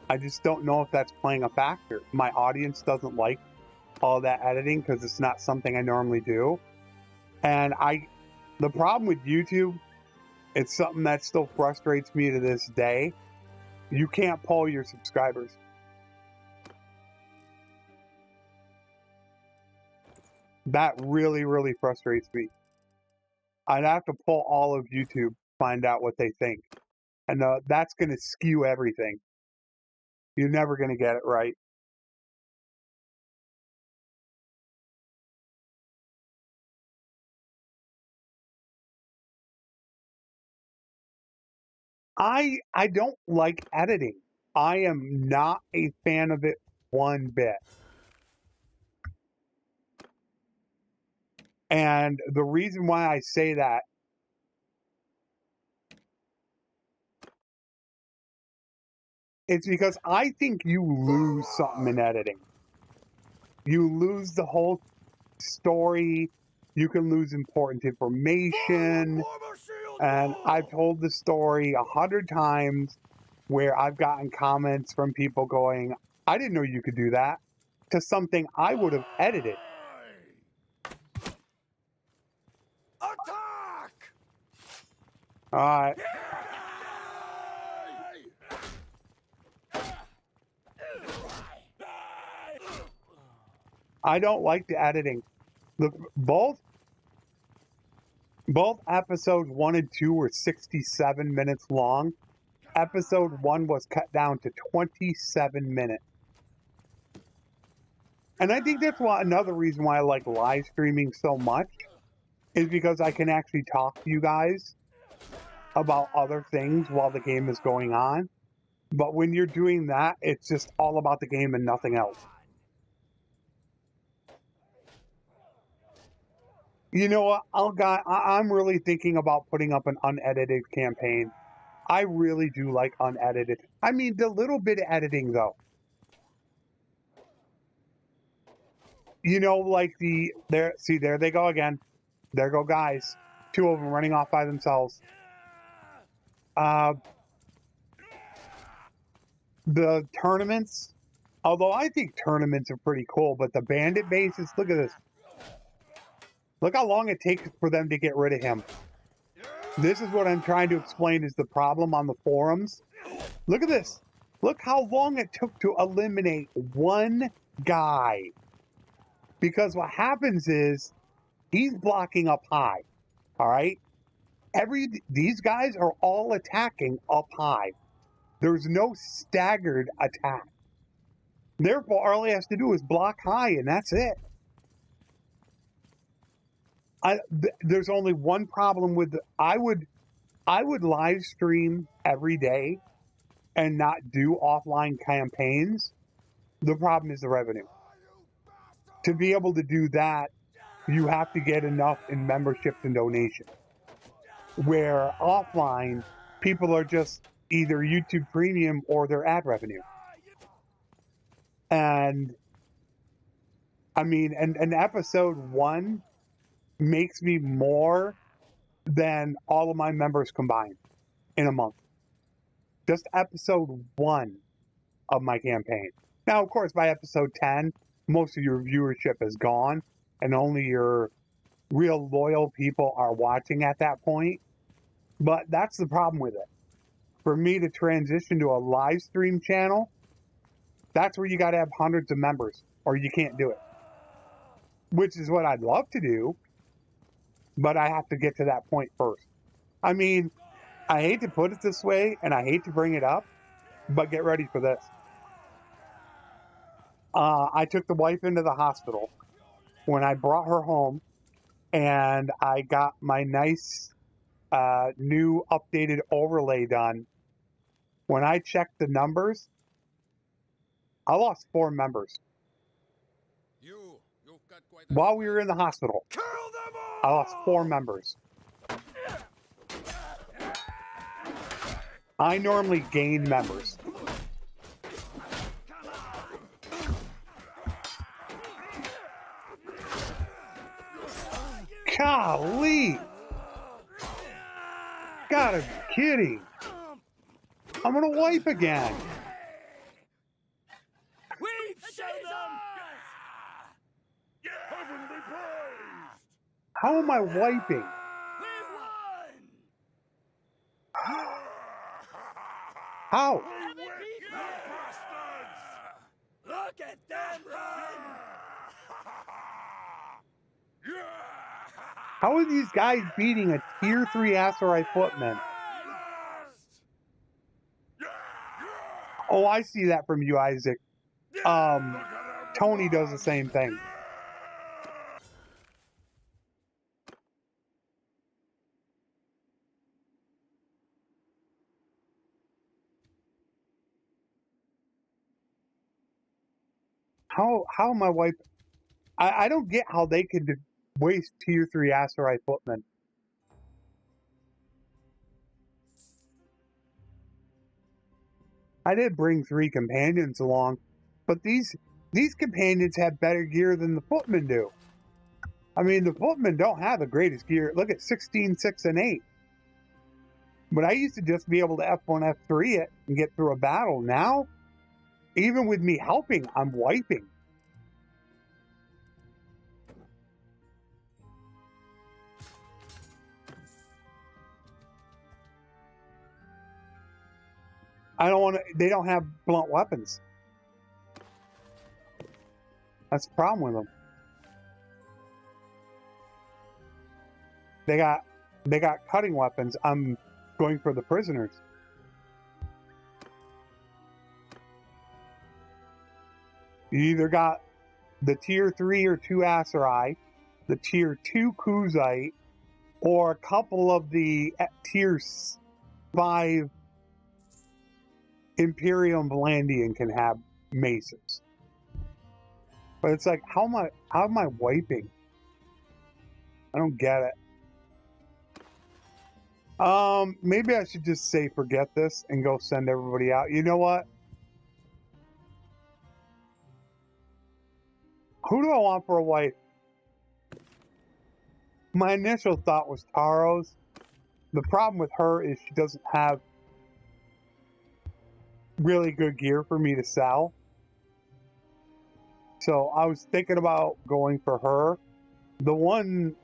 [SPEAKER 1] I just don't know if that's playing a factor. My audience doesn't like all that editing because it's not something I normally do. And the problem with YouTube, it's something that still frustrates me to this day. You can't poll your subscribers. That really, really frustrates me. I'd have to pull all of YouTube, find out what they think. And that's going to skew everything. You're never going to get it right. I don't like editing. I am not a fan of it one bit. And the reason why I say that is because I think you lose something in editing. You lose the whole story. You can lose important information. And I've told the story 100 times where I've gotten comments from people going, I didn't know you could do that, to something I would have edited.
[SPEAKER 3] Attack!
[SPEAKER 1] All right. I don't like the editing. Both episodes 1 and 2 were 67 minutes long. Episode 1 was cut down to 27 minutes. And I think that's another reason why I like live streaming so much, is because I can actually talk to you guys about other things while the game is going on. But when you're doing that, it's just all about the game and nothing else. You know what? I'm really thinking about putting up an unedited campaign. I really do like unedited. I mean, the little bit of editing, though. You know, like there they go again. There go guys. 2 of them running off by themselves. The tournaments, although I think tournaments are pretty cool, but the bandit bases, look at this. Look how long it takes for them to get rid of him. This is what I'm trying to explain is the problem on the forums. Look at this. Look how long it took to eliminate one guy. Because what happens is he's blocking up high. All right? These guys are all attacking up high. There's no staggered attack. Therefore, all he has to do is block high, and that's it. There's only one problem with I would live stream every day and not do offline campaigns. The problem is the revenue. To be able to do that, you have to get enough in memberships and donations. Where offline, people are just either YouTube Premium or their ad revenue. And I mean, and episode 1 makes me more than all of my members combined in a month. Just episode 1 of my campaign. Now, of course, by episode 10, most of your viewership is gone, and only your real loyal people are watching at that point. But that's the problem with it. For me to transition to a live stream channel, that's where you got to have hundreds of members, or you can't do it. Which is what I'd love to do, but I have to get to that point first. I mean, I hate to put it this way, and I hate to bring it up, but get ready for this. I took the wife into the hospital. When I brought her home, and I got my nice new updated overlay done, when I checked the numbers, I lost 4 members. While we were in the hospital, I lost 4 members. I normally gain members. Golly! Gotta be kidding. I'm gonna wipe again.
[SPEAKER 3] We've shown them! Heavenly praise!
[SPEAKER 1] How am I wiping?
[SPEAKER 3] We've won!
[SPEAKER 1] How?
[SPEAKER 3] We beat them, bastards! Look at them run!
[SPEAKER 1] How are these guys beating a tier 3 Asteroid footman? Oh, I see that from you, Isaac. Tony does the same thing. How am I wiping? I don't get how they could waste tier 3 Asteroid footmen. I did bring 3 companions along, but these companions have better gear than the footmen do. I mean, the footmen don't have the greatest gear. Look at 16, 6, and 8. But I used to just be able to F1, F3 it and get through a battle. Now, even with me helping, I'm wiping. I don't want to. They don't have blunt weapons. That's the problem with them. They got cutting weapons. I'm going for the prisoners. You either got the tier 3 or 2 Aserai, the tier 2 Kuzite, or a couple of the tier 5 Imperium Blandian can have maces. But it's like, how am I wiping? I don't get it. Maybe I should just say forget this and go send everybody out. You know what? Who do I want for a wife? My initial thought was Taro's. The problem with her is she doesn't have really good gear for me to sell. So I was thinking about going for her. The one...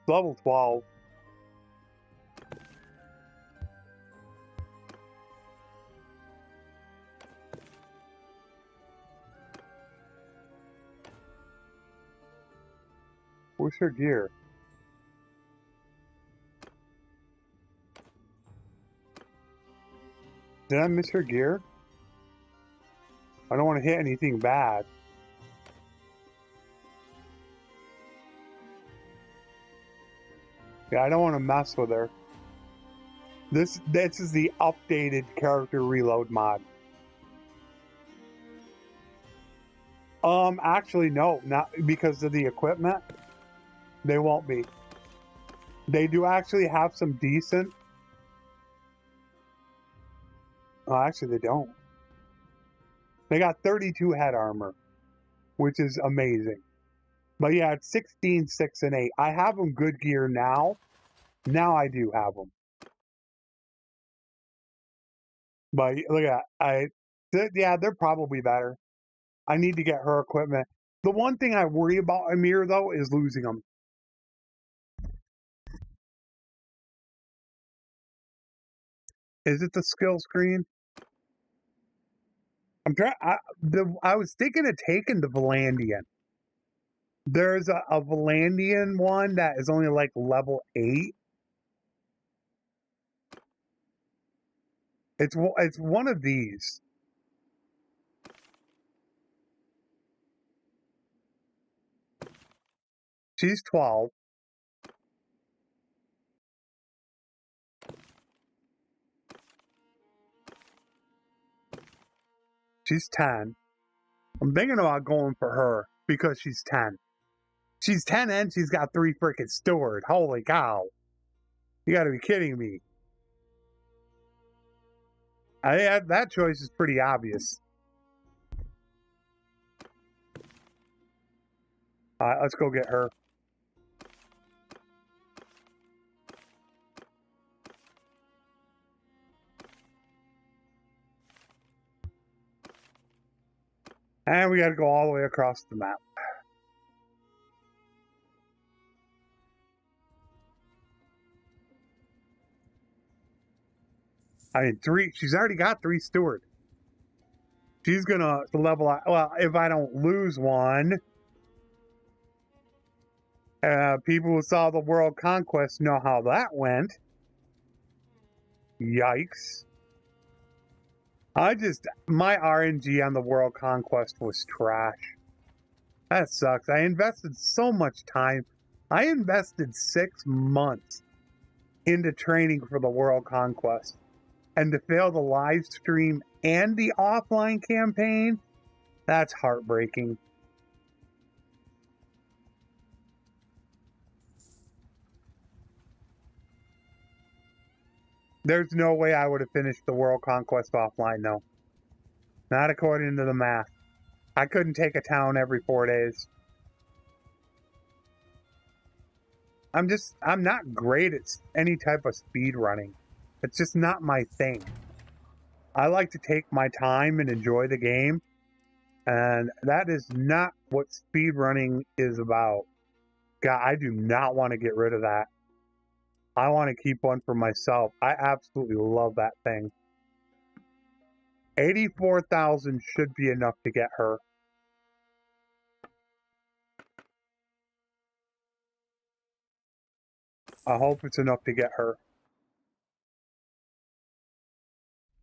[SPEAKER 1] level 12. her gear? Did I miss her gear? I don't want to hit anything bad. Yeah, I don't want to mess with her. This is the updated character reload mod. Actually, no, not because of the equipment. They won't be. They do actually have some decent. Oh, actually, they don't. They got 32 head armor, which is amazing. But yeah, it's 16, 6, and 8. I have them good gear now. Now I do have them. But look at yeah, they're probably better. I need to get her equipment. The one thing I worry about Amir though is losing them. Is it the skill screen? I'm trying. I was thinking of taking the Volandian. There's a Volandian one that is only like level 8. It's one of these. She's 12. She's 10. I'm thinking about going for her because she's 10. She's 10 and she's got 3 freaking stored. Holy cow. You gotta be kidding me. That choice is pretty obvious. Alright, let's go get her. And we gotta go all the way across the map. I mean, 3. She's already got 3 steward. She's gonna level out. Well, if I don't lose one, people who saw the World Conquest know how that went. Yikes. My RNG on the World Conquest was trash. That sucks. I invested so much time. I invested 6 months into training for the World Conquest. And to fail the live stream and the offline campaign, that's heartbreaking. There's no way I would have finished the World Conquest offline, no. Not according to the math. I couldn't take a town every 4 days. I'm not great at any type of speed running. It's just not my thing. I like to take my time and enjoy the game. And that is not what speed running is about. God, I do not want to get rid of that. I want to keep one for myself. I absolutely love that thing. 84,000 should be enough to get her. I hope it's enough to get her.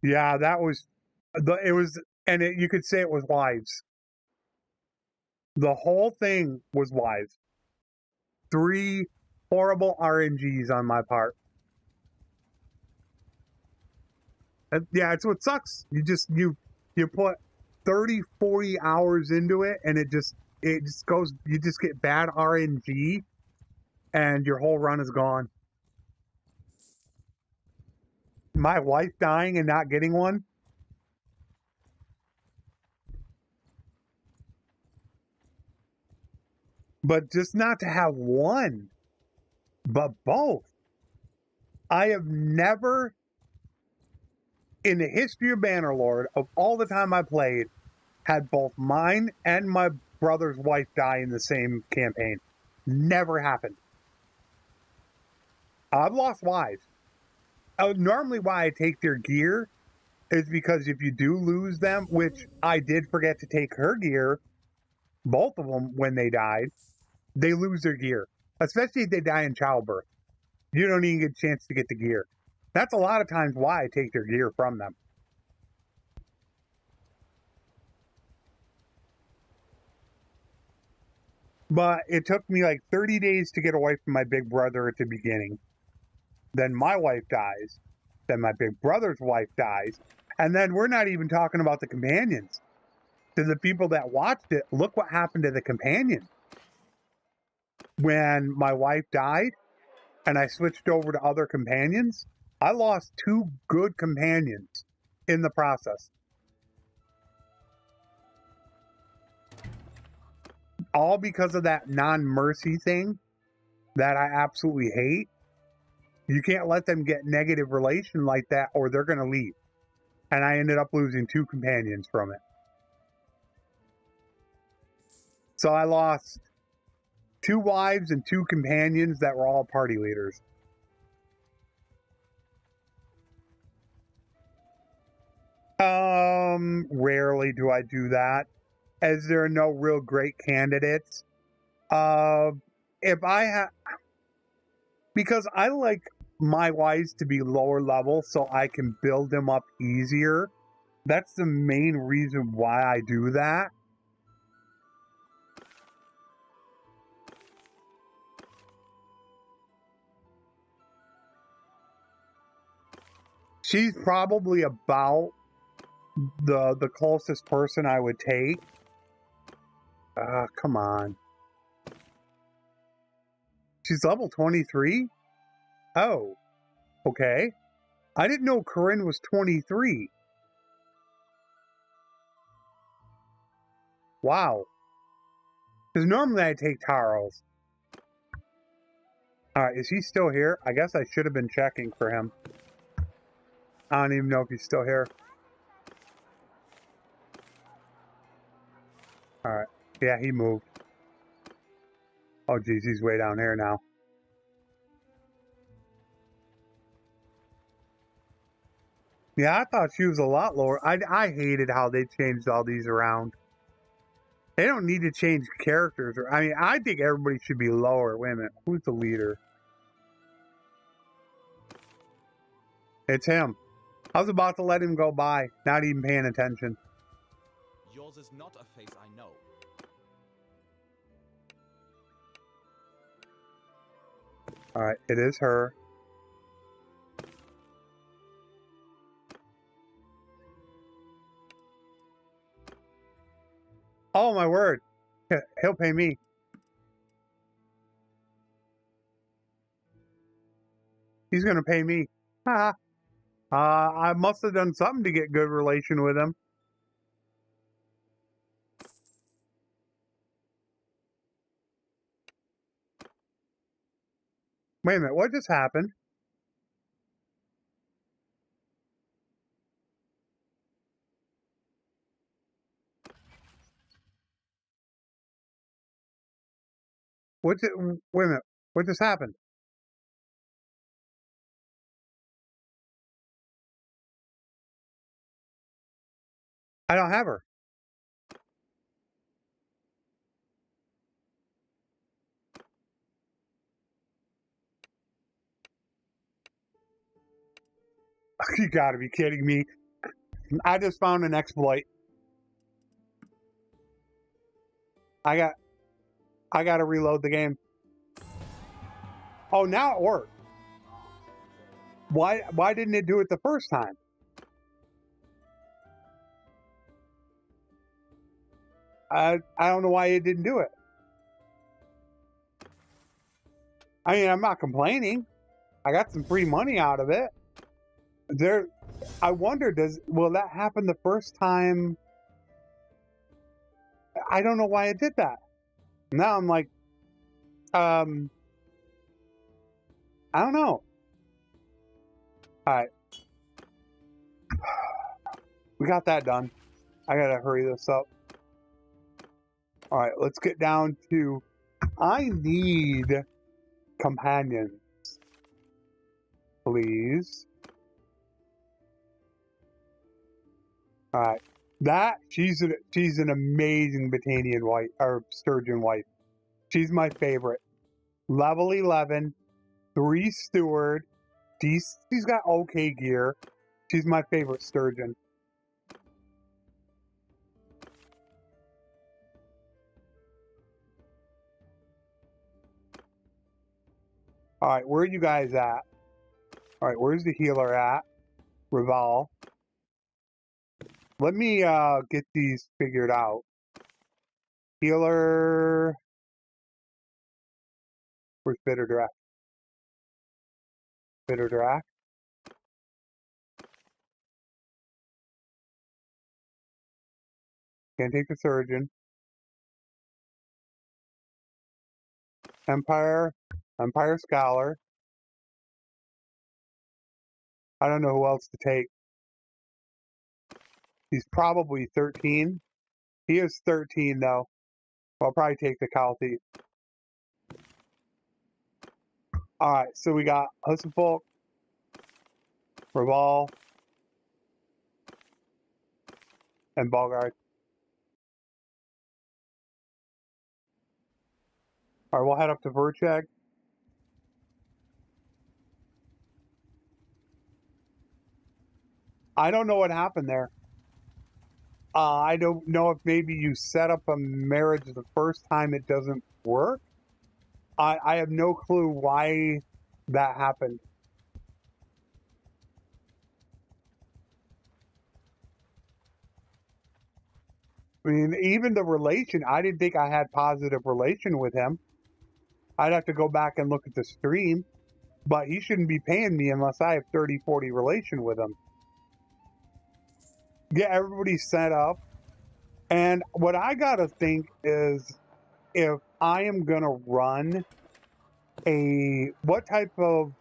[SPEAKER 1] Yeah, that was you could say it was wise. The whole thing was wise. 3 horrible RNGs on my part. Yeah, it's what sucks. You put 30, 40 hours into it and it just goes, you just get bad RNG and your whole run is gone. My wife dying and not getting one. But just not to have one, but both. I have never, in the history of Bannerlord, of all the time I played, had both mine and my brother's wife die in the same campaign. Never happened. I've lost wives. Normally why I take their gear is because if you do lose them, which I did forget to take her gear, both of them when they died, they lose their gear. especially if they die in childbirth. You don't even get a chance to get the gear. That's a lot of times why I take their gear from them. But it took me like 30 days to get away from my big brother at the beginning. Then my wife dies. Then my big brother's wife dies. And then we're not even talking about the companions. To the people that watched it, look what happened to the companion. When my wife died and I switched over to other companions, I lost 2 good companions in the process. All because of that non-mercy thing that I absolutely hate. You can't let them get negative relation like that or they're going to leave. And I ended up losing 2 companions from it. So I lost 2 wives and 2 companions that were all party leaders. Rarely do I do that, as there are no real great candidates. If I have, because I like my wives to be lower level so I can build them up easier. That's the main reason why I do that. She's probably about the closest person I would take. Come on. She's level 23? Oh, okay. I didn't know Corinne was 23. Wow. Because normally I take Taros. Alright, is he still here? I guess I should have been checking for him. I don't even know if he's still here. Alright. Yeah, he moved. Oh, geez, he's way down here now. Yeah, I thought she was a lot lower. I hated how they changed all these around. They don't need to change characters. I mean, I think everybody should be lower. Wait a minute. Who's the leader? It's him. I was about to let him go by, not even paying attention.
[SPEAKER 4] Yours is not a face I know.
[SPEAKER 1] Alright, it is her. Oh, my word. He'll pay me. He's going to pay me. Haha. I must have done something to get good relation with him. Wait a minute, what just happened? Wait a minute, what just happened? I don't have her. You gotta be kidding me. I just found an exploit. I gotta reload the game. Oh, now it worked. Why didn't it do it the first time? I don't know why it didn't do it. I mean, I'm not complaining. I got some free money out of it. I wonder, will that happen the first time? I don't know why it did that. Now I'm like, I don't know. All right. We got that done. I gotta hurry this up. All right, let's get down to, I need companions, please. All right, she's an amazing Batanian wife, or Sturgeon wife. She's my favorite. level 11, 3 steward. She's got okay gear. She's my favorite sturgeon. All right, where are you guys at? All right, where's the healer at? Revolve. Let me get these figured out. Healer. Where's Bitter Draft? Bitter Draft. Can't take the surgeon. Empire Scholar. I don't know who else to take. He's probably 13. He is 13 though. I'll probably take the Cow Thief. Alright, so we got Hussenfolk, Revolve, and Ballguard. Alright, we'll head up to Vercheg. I don't know what happened there. I don't know if maybe you set up a marriage the first time it doesn't work. I have no clue why that happened. I mean, even the relation, I didn't think I had positive relation with him. I'd have to go back and look at the stream, but he shouldn't be paying me unless I have 30-40 relation with him. Yeah, everybody's set up. And what I gotta think is, if I am gonna run what type of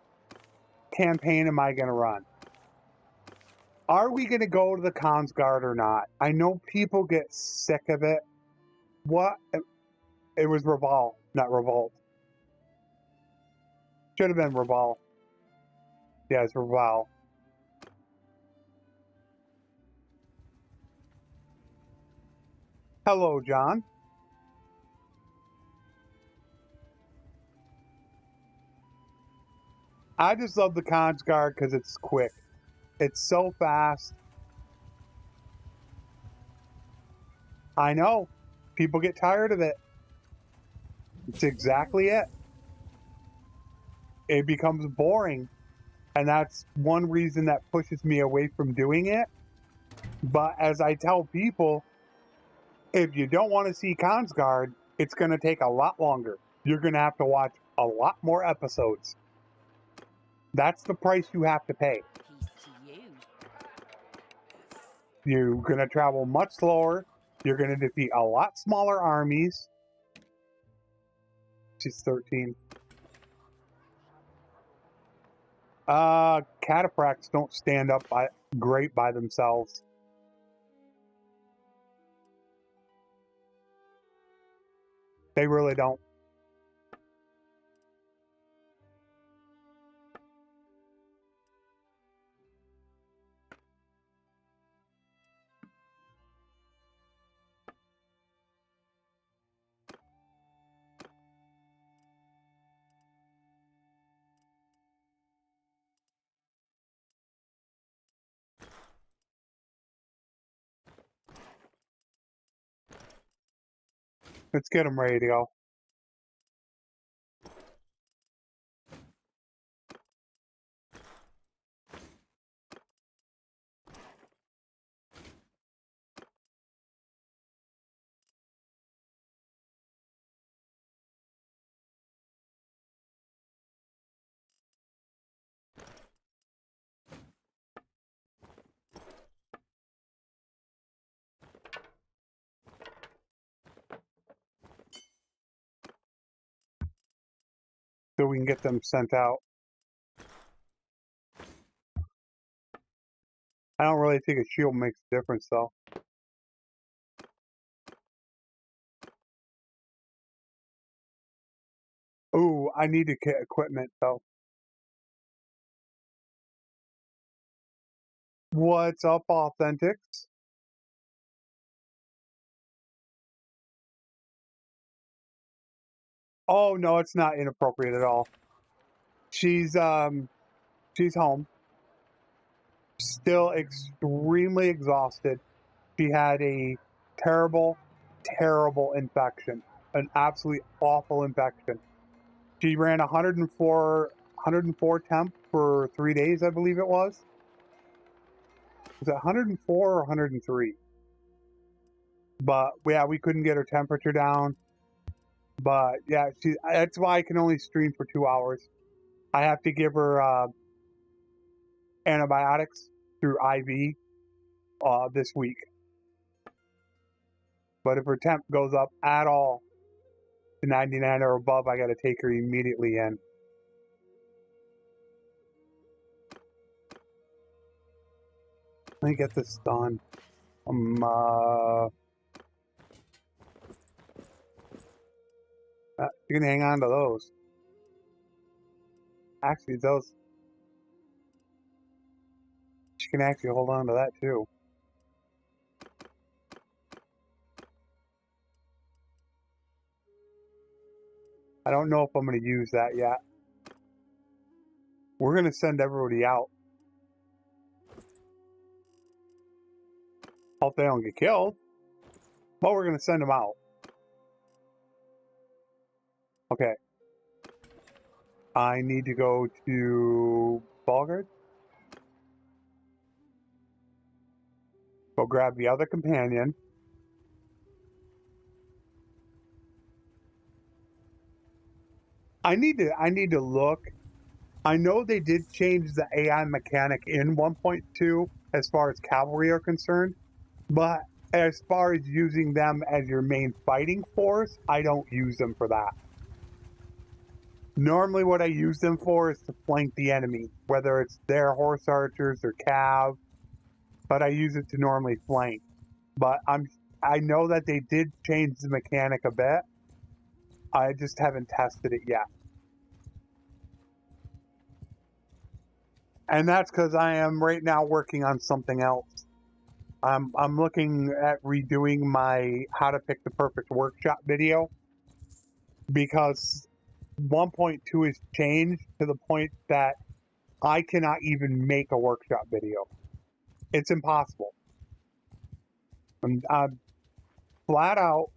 [SPEAKER 1] campaign am I gonna run? Are we gonna go to the Cons Guard or not? I know people get sick of it. What? It was Revolve, not Revolt. Should have been Revolve. Yeah, it's Revolve. Hello, John. I just love the Cons Guard because it's quick. It's so fast. I know. People get tired of it. It's exactly it. It becomes boring. And that's one reason that pushes me away from doing it. But as I tell people, if you don't want to see Cons Guard, it's going to take a lot longer. You're going to have to watch a lot more episodes. That's the price you have to pay. You're going to travel much slower. You're going to defeat a lot smaller armies. She's 13. Cataphracts don't stand up great by themselves. They really don't. Let's get them ready to go. So we can get them sent out. I don't really think a shield makes a difference though. Ooh, I need to get equipment though. What's up, Authentics? Oh no, it's not inappropriate at all. She's home, still extremely exhausted. She had a terrible, terrible infection, an absolutely awful infection. She ran 104 temp for 3 days, I believe it was. Was it 104 or 103? But yeah, we couldn't get her temperature down. But yeah, that's why I can only stream for 2 hours. I have to give her antibiotics through IV this week. But if her temp goes up at all to 99 or above, I got to take her immediately in. Let me get this done. You can hang on to those. Actually, those. She can actually hold on to that too. I don't know if I'm going to use that yet. We're going to send everybody out. Hope they don't get killed. But we're going to send them out. Okay. I need to go to Bulgard. Go grab the other companion. I need to look. I know they did change the AI mechanic in 1.2 as far as cavalry are concerned, but as far as using them as your main fighting force, I don't use them for that. Normally what I use them for is to flank the enemy, whether it's their horse archers or cav, but I use it to normally flank. But I know that they did change the mechanic a bit. I just haven't tested it yet. And that's because I am right now working on something else. I'm looking at redoing my how to pick the perfect workshop video because 1.2 has changed to the point that I cannot even make a workshop video. It's impossible. I'm flat out,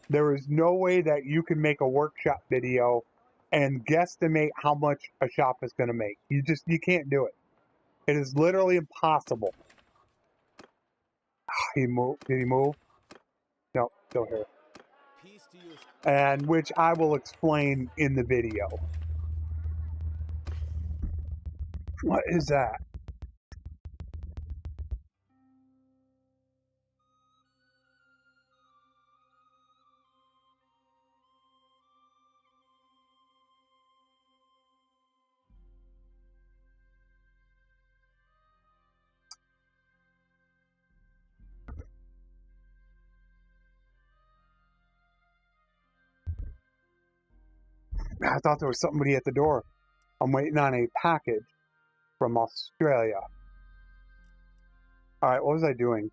[SPEAKER 1] there is no way that you can make a workshop video and guesstimate how much a shop is going to make. You can't do it. It is literally impossible. Did he move? No, still here.
[SPEAKER 4] Peace to you.
[SPEAKER 1] And which I will explain in the video. What is that? I thought there was somebody at the door. I'm waiting on a package from Australia. Alright, what was I doing?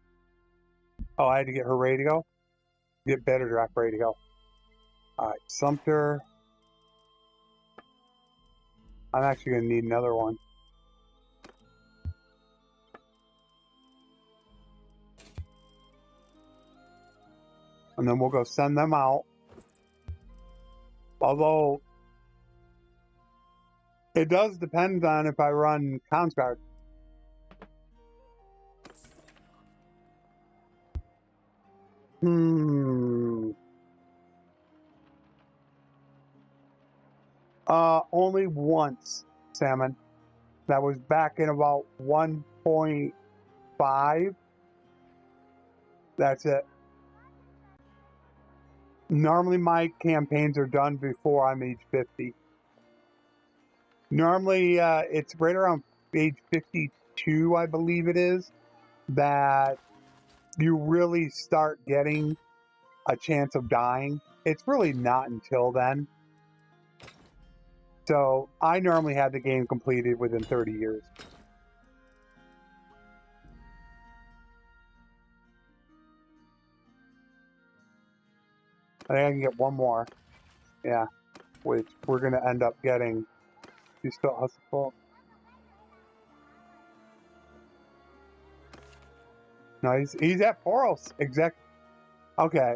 [SPEAKER 1] Oh, I had to get her ready to go? Get better draft ready to go. Alright, Sumter. I'm actually going to need another one. And then we'll go send them out. Although, it does depend on if I run Consguard. Only once, Salmon. That was back in about 1.5. That's it. Normally my campaigns are done before I'm age 50. Normally it's right around age 52, I believe it is, that you really start getting a chance of dying. It's really not until then. So I normally had the game completed within 30 years. I think I can get one more. Yeah. which we're going to end up getting. You still hustle. No, he's at Poros. Exactly. Okay.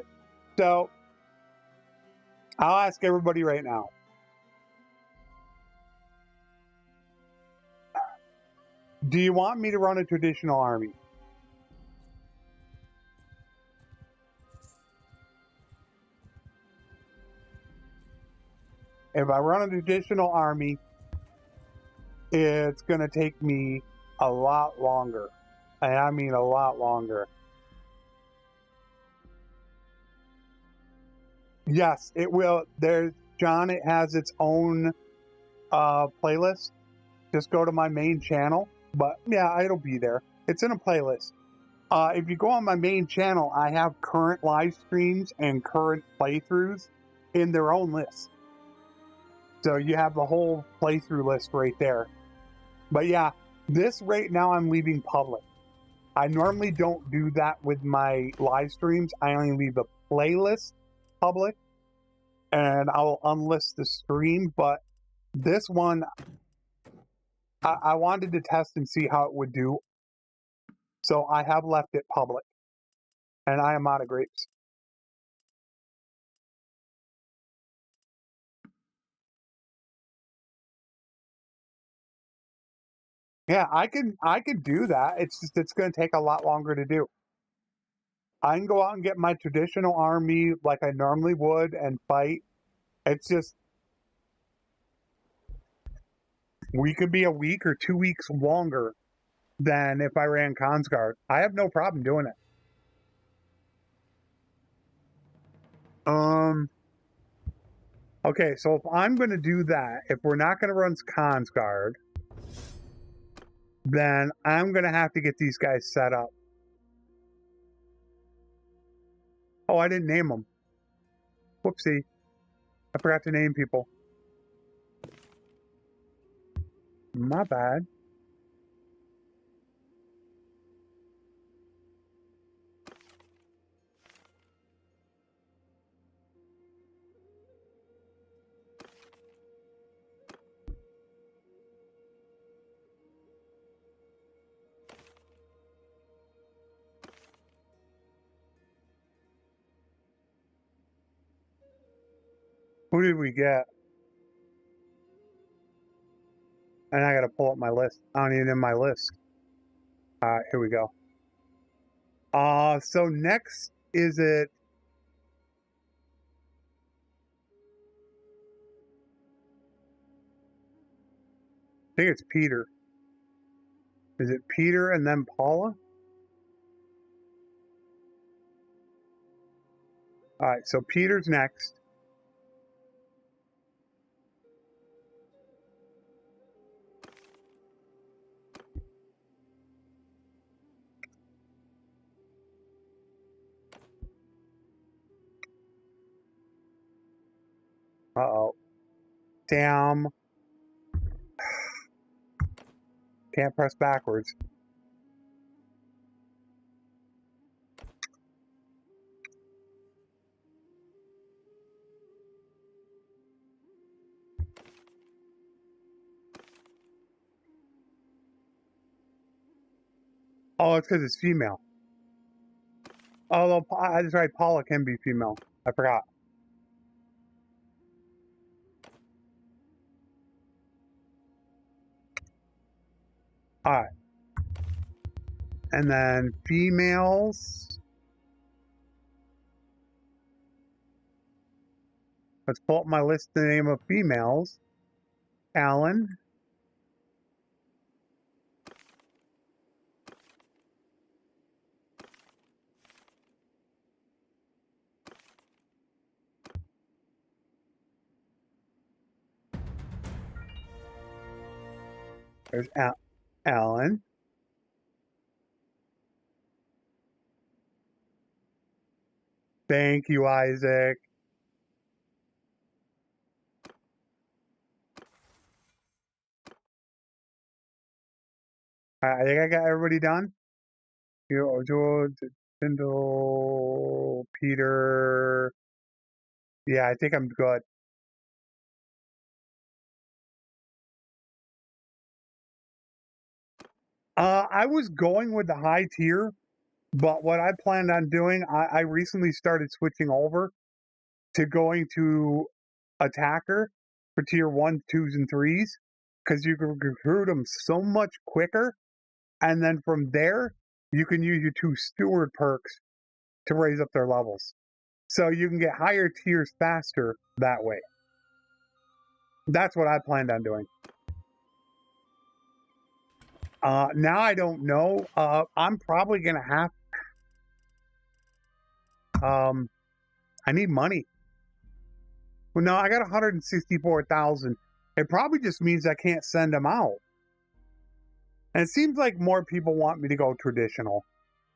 [SPEAKER 1] So, I'll ask everybody right now. Do you want me to run a traditional army? If I run a traditional army, it's going to take me a lot longer. And I mean a lot longer. Yes, it will. There's, John, it has its own playlist. Just go to my main channel. But yeah, it'll be there. It's in a playlist. If you go on my main channel, I have current live streams and current playthroughs in their own list. So you have the whole playthrough list right there. But yeah, this right now I'm leaving public. I normally don't do that with my live streams. I only leave the playlist public and I'll unlist the stream. But this one, I wanted to test and see how it would do. So I have left it public and I am out of grapes. Yeah, I could do that. It's just it's going to take a lot longer to do. I can go out and get my traditional army like I normally would and fight. It's just we could be a week or 2 weeks longer than if I ran Consguard. I have no problem doing it. Okay, so if I'm going to do that, if we're not going to run Consguard, then I'm going to have to get these guys set up. Oh, I didn't name them. Whoopsie. I forgot to name people. My bad. Who did we get? And I got to pull up my list. I don't even in my list. Here we go. So next is it? I think it's Peter. Is it Peter and then Paula? All right, so Peter's next. Uh-oh. Damn. Can't press backwards. Oh, it's because it's female. Although, that's right, Paula can be female. I forgot. All right. And then females. Let's pull up my list, the name of females. Alan. There's Alan. Thank you, Isaac. I think I got everybody done. George, Tyndall, Peter. Yeah, I think I'm good. I was going with the high tier, but what I planned on doing, I recently started switching over to going to attacker for tier 1, 2s, and 3s, because you can recruit them so much quicker, and then from there, you can use your 2 steward perks to raise up their levels. So you can get higher tiers faster that way. That's what I planned on doing. Now I don't know. I'm probably going to have... I need money. Well, no, I got 164,000. It probably just means I can't send them out. And it seems like more people want me to go traditional.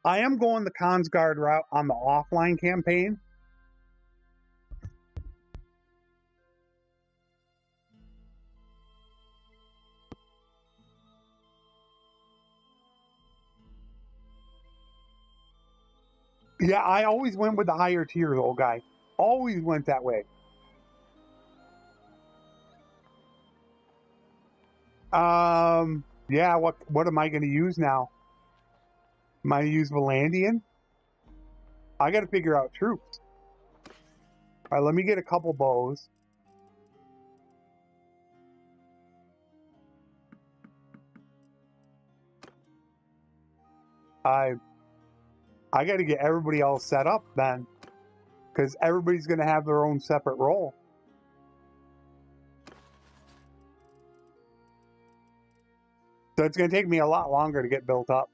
[SPEAKER 1] I am going the Consguard route on the offline campaign. Yeah, I always went with the higher tiers, old guy. Always went that way. Yeah, what am I going to use now? Am I going to use Valandian? I got to figure out troops. All right, let me get a couple bows. I got to get everybody else set up then, because everybody's going to have their own separate role. So it's going to take me a lot longer to get built up.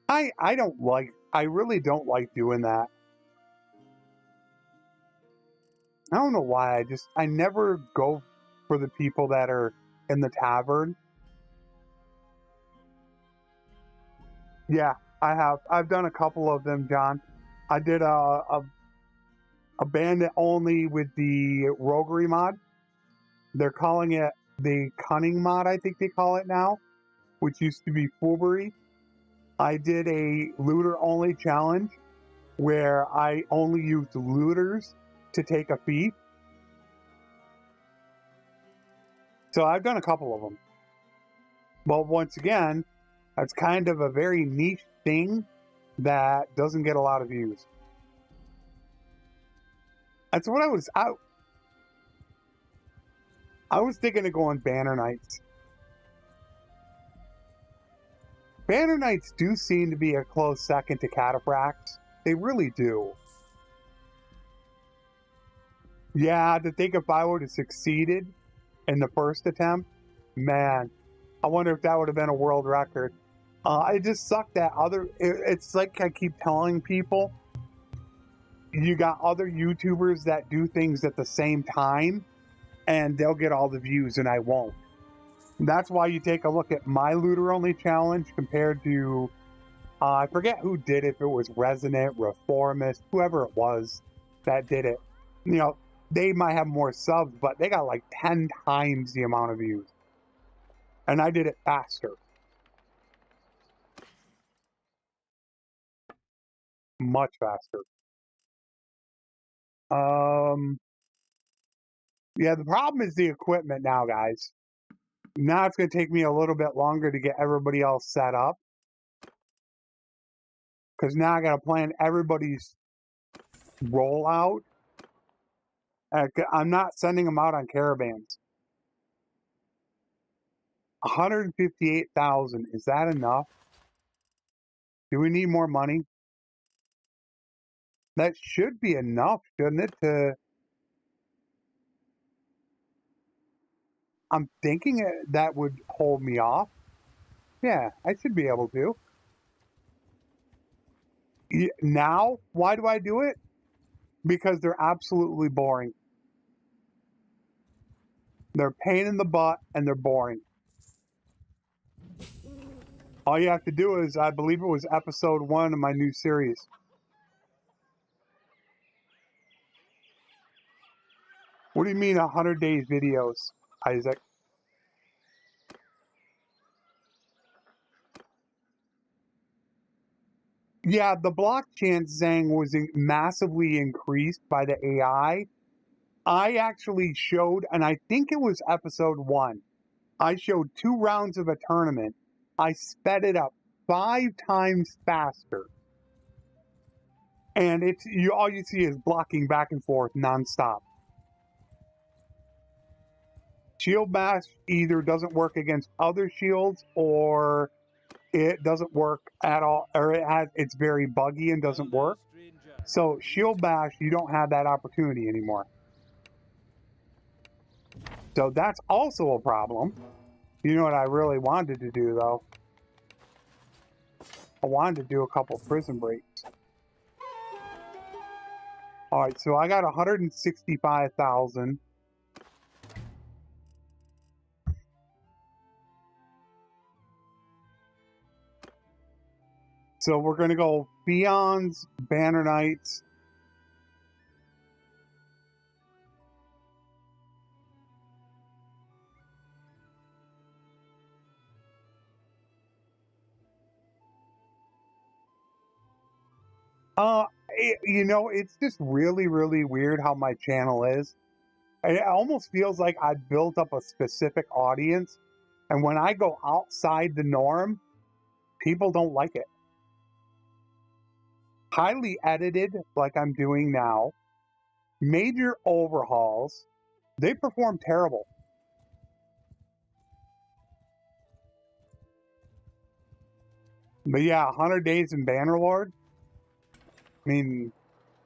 [SPEAKER 1] I really don't like doing that. I don't know why. I never go for the people that are in the tavern. Yeah, I have. I've done a couple of them, John. I did a bandit only with the roguery mod. They're calling it the cunning mod, I think they call it now, which used to be foolery. I did a looter only challenge where I only used looters to take a fee. So I've done a couple of them. But once again, that's kind of a very niche thing that doesn't get a lot of views. That's what I was thinking of going Banner Knights. Banner Knights do seem to be a close second to Cataphracts. They really do. Yeah, to think if I would have succeeded in the first attempt, man, I wonder if that would have been a world record. I just sucked that it's like I keep telling people, you got other YouTubers that do things at the same time, and they'll get all the views, and I won't. And that's why you take a look at my looter-only challenge compared to, I forget who did it, if it was Resonant, Reformist, whoever it was that did it. You know, they might have more subs, but they got like 10 times the amount of views. And I did it faster. Much faster. Yeah, the problem is the equipment now, guys. Now it's going to take me a little bit longer to get everybody else set up. Because now I got to plan everybody's rollout. I'm not sending them out on caravans. 158,000. Is that enough? Do we need more money? That should be enough, shouldn't it? I'm thinking that would hold me off. Yeah, I should be able to. Now, why do I do it? Because they're absolutely boring. They're a pain in the butt and they're boring. All you have to do is, I believe it was episode 1 of my new series. What do you mean 100 days videos, Isaac? Yeah, the block chance, Zhang, was massively increased by the AI. I actually showed, and I think it was episode 1, I showed 2 rounds of a tournament. I sped it up 5 times faster. And it's all you see is blocking back and forth nonstop. Shield bash either doesn't work against other shields or it doesn't work at all, or it's very buggy and doesn't work. So shield bash, you don't have that opportunity anymore. So that's also a problem. You know what I really wanted to do though? I wanted to do a couple prison breaks. Alright, so I got 165,000. So we're going to go Beyond's, Banner Knights. You know, it's just really, really weird how my channel is. It almost feels like I built up a specific audience, and when I go outside the norm, people don't like it. Highly edited, like I'm doing now, major overhauls, they perform terrible. But yeah, 100 days in Bannerlord, I mean,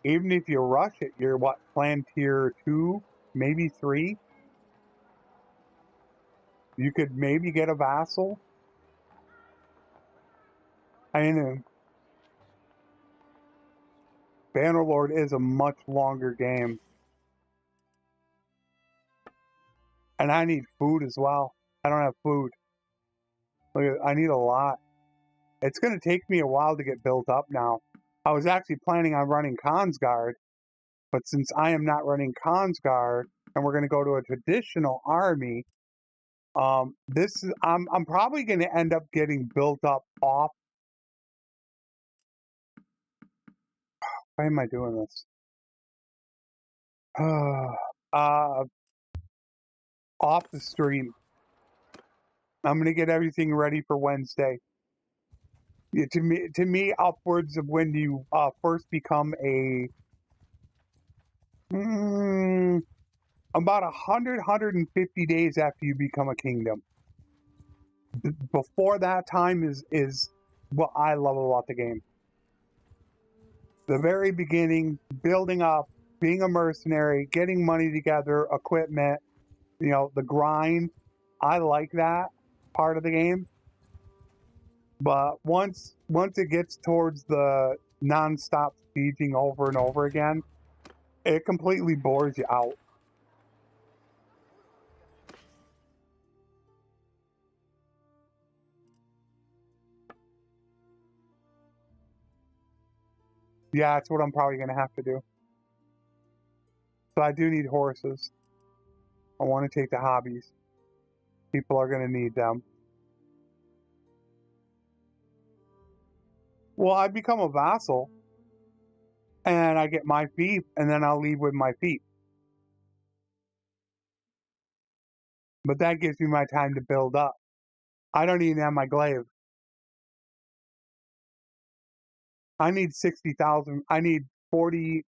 [SPEAKER 1] even if you rush it, you're what, plan tier 2, maybe 3? You could maybe get a vassal. I mean, Bannerlord is a much longer game. And I need food as well. I don't have food. Look, I need a lot. It's going to take me a while to get built up now. I was actually planning on running Consguard, but since I am not running Consguard, and we're going to go to a traditional army, I'm probably going to end up getting built up off. Why am I doing this? Off the stream. I'm going to get everything ready for Wednesday. Yeah, to me, upwards of when you first become a about 150 days after you become a kingdom. Before that time is what I love about the game. The very beginning, building up, being a mercenary, getting money together, equipment, you know, the grind. I like that part of the game. But once it gets towards the non-stop sieging over and over again, it completely bores you out. Yeah, that's what I'm probably going to have to do. So I do need horses. I want to take the hobbies. People are going to need them. Well, I become a vassal, and I get my fief, and then I'll leave with my fief. But that gives me my time to build up. I don't even have my glaive. I need 60,000. I need 40.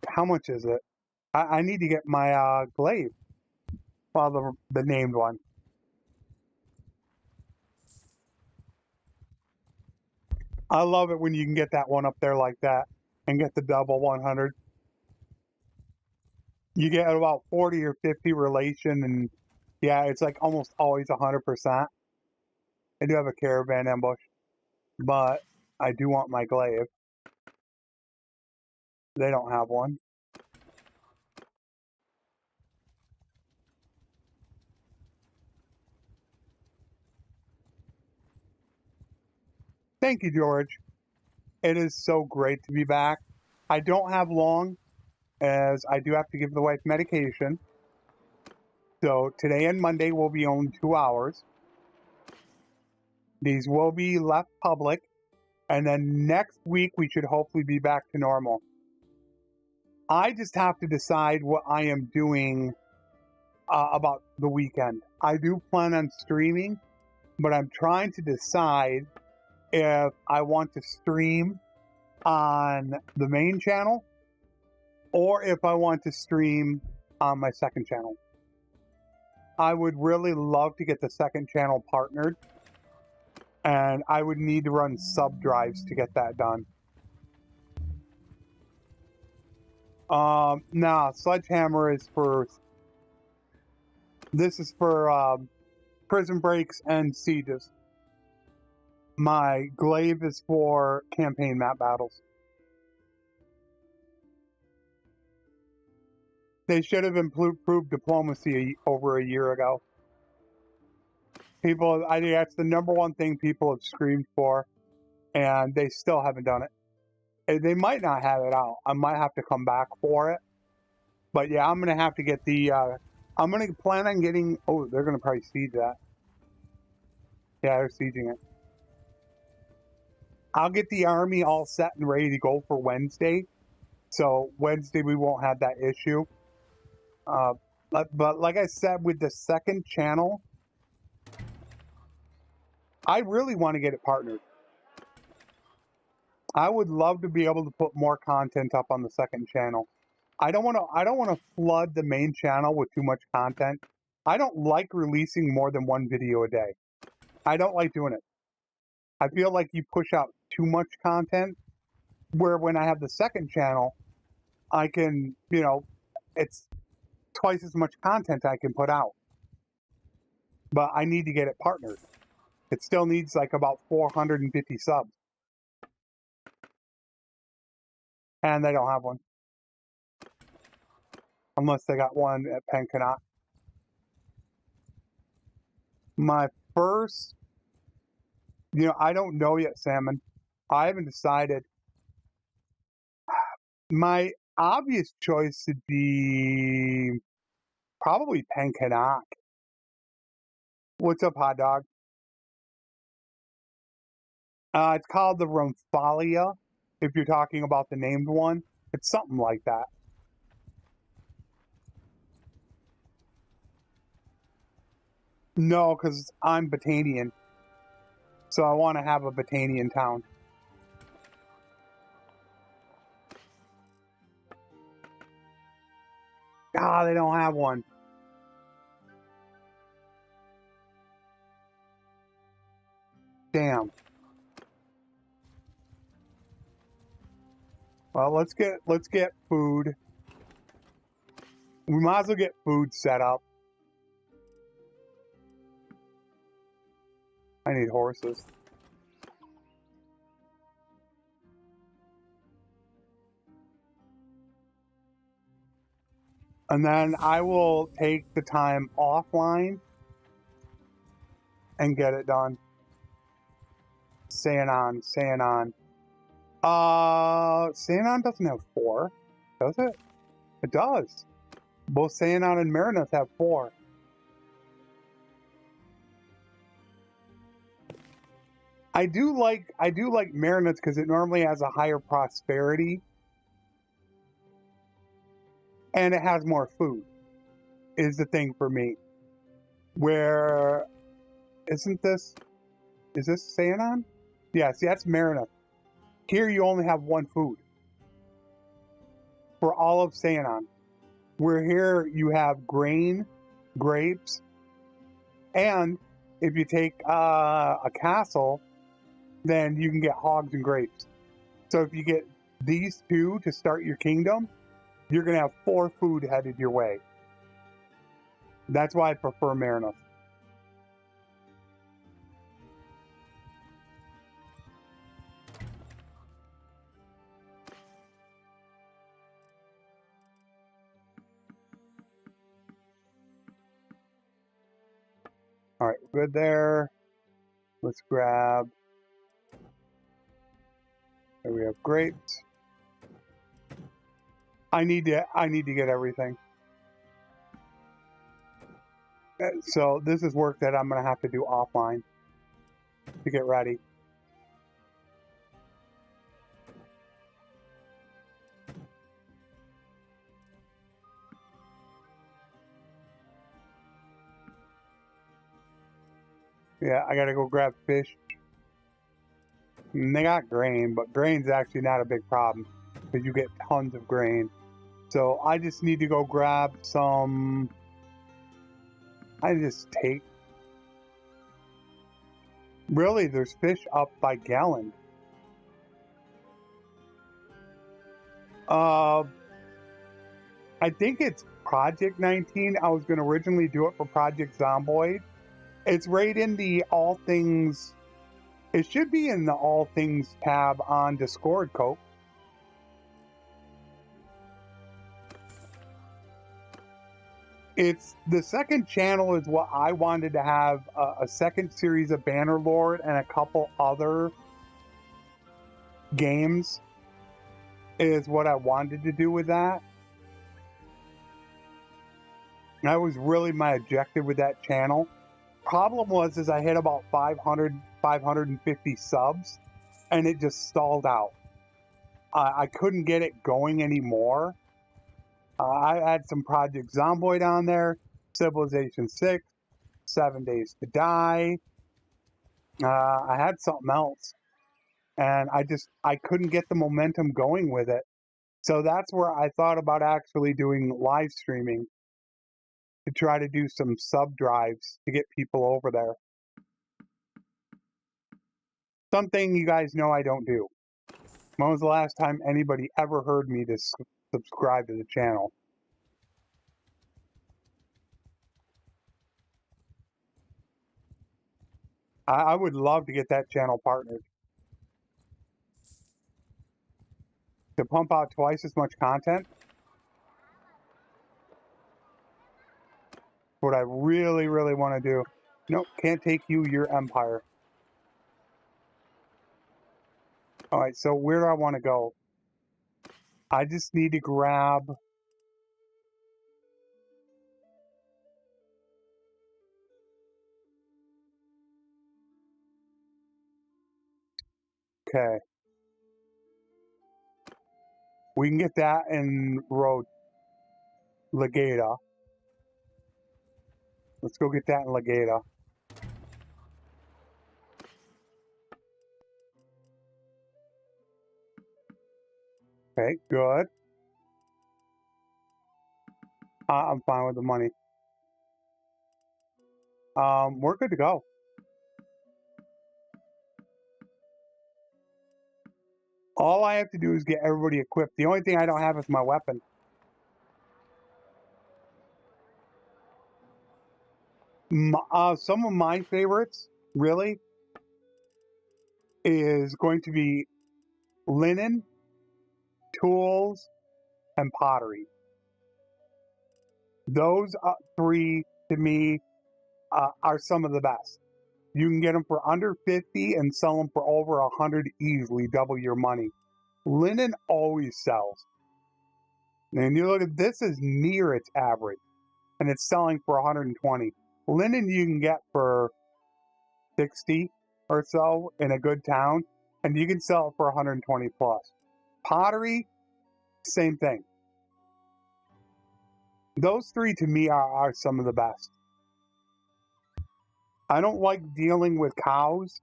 [SPEAKER 1] How much is it? I need to get my glaive. Well, the named one. I love it when you can get that one up there like that and get the double 100. You get about 40 or 50 relation, and yeah, it's like almost always 100%. I do have a caravan ambush, but I do want my glaive. They don't have one. Thank you, George. It is so great to be back. I don't have long, as I do have to give the wife medication. So today and Monday will be only 2 hours. These will be left public. And then next week, we should hopefully be back to normal. I just have to decide what I am doing about the weekend. I do plan on streaming, but I'm trying to decide if I want to stream on the main channel or if I want to stream on my second channel. I would really love to get the second channel partnered, and I would need to run sub drives to get that done. Nah, Sledgehammer is for... This is for prison breaks and sieges. My glaive is for campaign map battles. They should have improved diplomacy over a year ago. People, I think that's the number one thing people have screamed for, and they still haven't done it. And they might not have it out. I might have to come back for it. But yeah, I'm going to have to get the... I'm going to plan on getting... Oh, they're going to probably siege that. Yeah, they're sieging it. I'll get the army all set and ready to go for Wednesday. So Wednesday we won't have that issue. But like I said, with the second channel, I really want to get it partnered. I would love to be able to put more content up on the second channel. I don't want to flood the main channel with too much content. I don't like releasing more than one video a day. I don't like doing it. I feel like you push out too much content, where when I have the second channel, I can, you know, it's twice as much content I can put out. But I need to get it partnered. It still needs like about 450 subs. And they don't have one. Unless they got one at Pencanak. My first, you know, I don't know yet, Salmon. I haven't decided. My obvious choice would be probably Pencanak. What's up, hot dog? It's called the Rumphalia, if you're talking about the named one. It's something like that. No, because I'm Batanian. So I want to have a Batanian town. Ah, they don't have one. Damn. Well, let's get food. We might as well get food set up. I need horses. And then I will take the time offline and get it done. Sanon. Sanon doesn't have 4, does it? It does. Both Sanon and Marinus have 4. I do like Marinus because it normally has a higher prosperity. And it has more food, is the thing for me. Where, is this Sanon? Yeah, see, that's Marinus. Here you only have 1 food. For all of Sanon. Where here you have grain, grapes, and if you take a castle, then you can get hogs and grapes. So if you get these 2 to start your kingdom, you're going to have 4 food headed your way. That's why I prefer Marinus. Alright, good there. Let's grab... There we have grapes. I need to get everything. So this is work that I'm going to have to do offline to get ready. Yeah, I gotta go grab fish. And they got grain, but grain's actually not a big problem because you get tons of grain. So I just need to go grab some. I just take. Really, there's fish up by gallon. I think it's Project 19. I was going to originally do it for Project Zomboid. It's right in the All Things. It should be in the All Things tab on Discord, Cope. It's the second channel is what I wanted to have a second series of Bannerlord and a couple other games is what I wanted to do with that. That was really my objective with that channel. Problem was is I hit about 500, 550 subs and it just stalled out. I couldn't get it going anymore. I had some Project Zomboid on there, Civilization 6, 7 Days to Die. I had something else and I couldn't get the momentum going with it. So that's where I thought about actually doing live streaming to try to do some sub drives to get people over there. Something you guys know I don't do. When was the last time anybody ever heard me to subscribe to the channel? I would love to get that channel partnered. To pump out twice as much content. What I really, really want to do. Nope, can't take you, your empire. Alright, so where do I want to go? I just need to grab... Okay. We can get that in Road Legata. Let's go get that in Legata. Okay, good. I'm fine with the money. We're good to go. All I have to do is get everybody equipped. The only thing I don't have is my weapon. Some of my favorites, really, is going to be linen, tools, and pottery. Those three, to me, are some of the best. You can get them for under 50 and sell them for over 100 easily, double your money. Linen always sells. And you look at this is near its average, and it's selling for 120. Linen you can get for 60 or so in a good town, and you can sell it for 120 plus. Pottery, same thing. Those three to me are some of the best. I don't like dealing with cows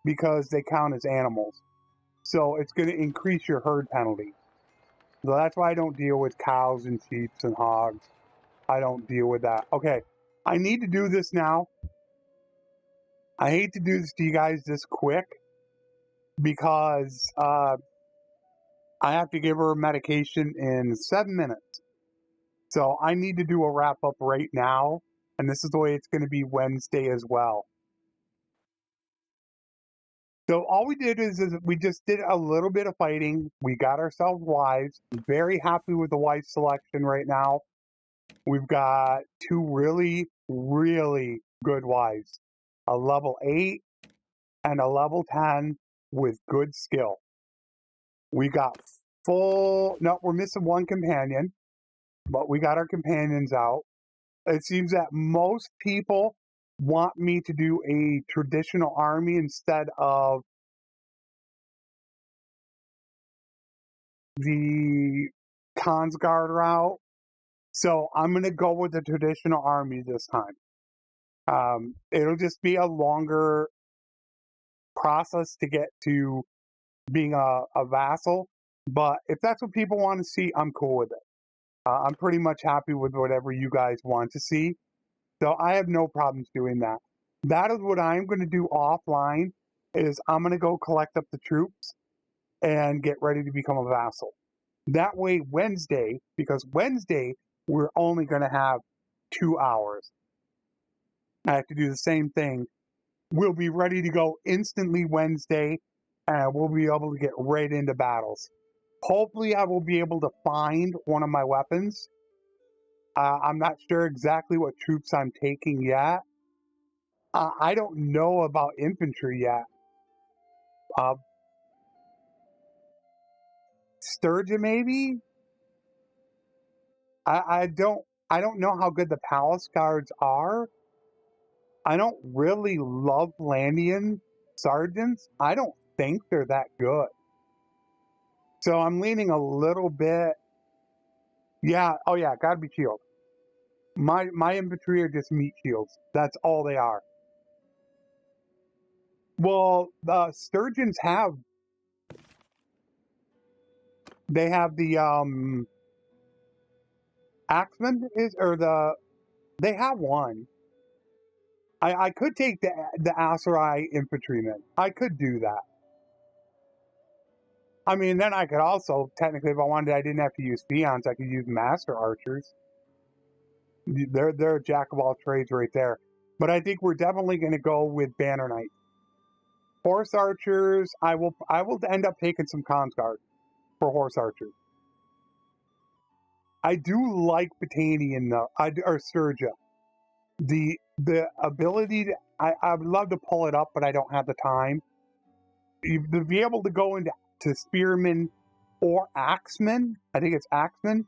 [SPEAKER 1] because they count as animals. So it's going to increase your herd penalty. So that's why I don't deal with cows and sheep and hogs. I don't deal with that. Okay, I need to do this now. I hate to do this to you guys this quick because I have to give her medication in 7 minutes. So I need to do a wrap up right now. And this is the way it's going to be Wednesday as well. So all we did is we just did a little bit of fighting. We got ourselves wives. I'm very happy with the wife selection right now. We've got two really, really good wives. A level 8 and a level 10 with good skill. We got full... No, we're missing one companion. But we got our companions out. It seems that most people want me to do a traditional army instead of the Consguard route. So I'm going to go with the traditional army this time. It'll just be a longer process to get to being a vassal. But if that's what people want to see, I'm cool with it. I'm pretty much happy with whatever you guys want to see. So I have no problems doing that. That is what I'm going to do offline, is I'm going to go collect up the troops and get ready to become a vassal. That way Wednesday, because Wednesday we're only going to have 2 hours. I have to do the same thing. We'll be ready to go instantly Wednesday, and we'll be able to get right into battles. Hopefully I will be able to find one of my weapons. I'm not sure exactly what troops I'm taking yet. I don't know about infantry yet. Sturgeon maybe? I don't know how good the palace guards are. I don't really love Landian sergeants. I don't think they're that good. So I'm leaning a little bit. Yeah, oh yeah, gotta be shield. My infantry are just meat shields. That's all they are. Well, the sturgeons have the axeman they have one. I could take the Aserai infantrymen. I could do that. I mean, then I could also, technically, if I wanted, I didn't have to use peons. I could use master archers. They're a jack of all trades right there. But I think we're definitely going to go with Banner Knight. Horse archers, I will end up taking some Consguard for horse archers. I do like Batanian though, or Sturgia. The ability to, I would love to pull it up, but I don't have the time. To be able to go into Spearman or Axeman, I think it's Axeman,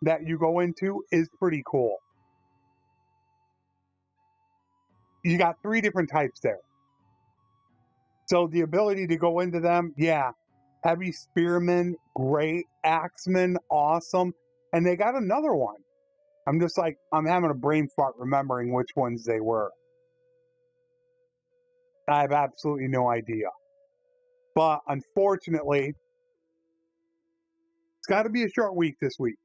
[SPEAKER 1] that you go into is pretty cool. You got 3 different types there. So the ability to go into them, yeah. Heavy Spearman, great. Axeman, awesome. And they got another one. I'm just like, I'm having a brain fart remembering which ones they were. I have absolutely no idea. But unfortunately, it's got to be a short week this week.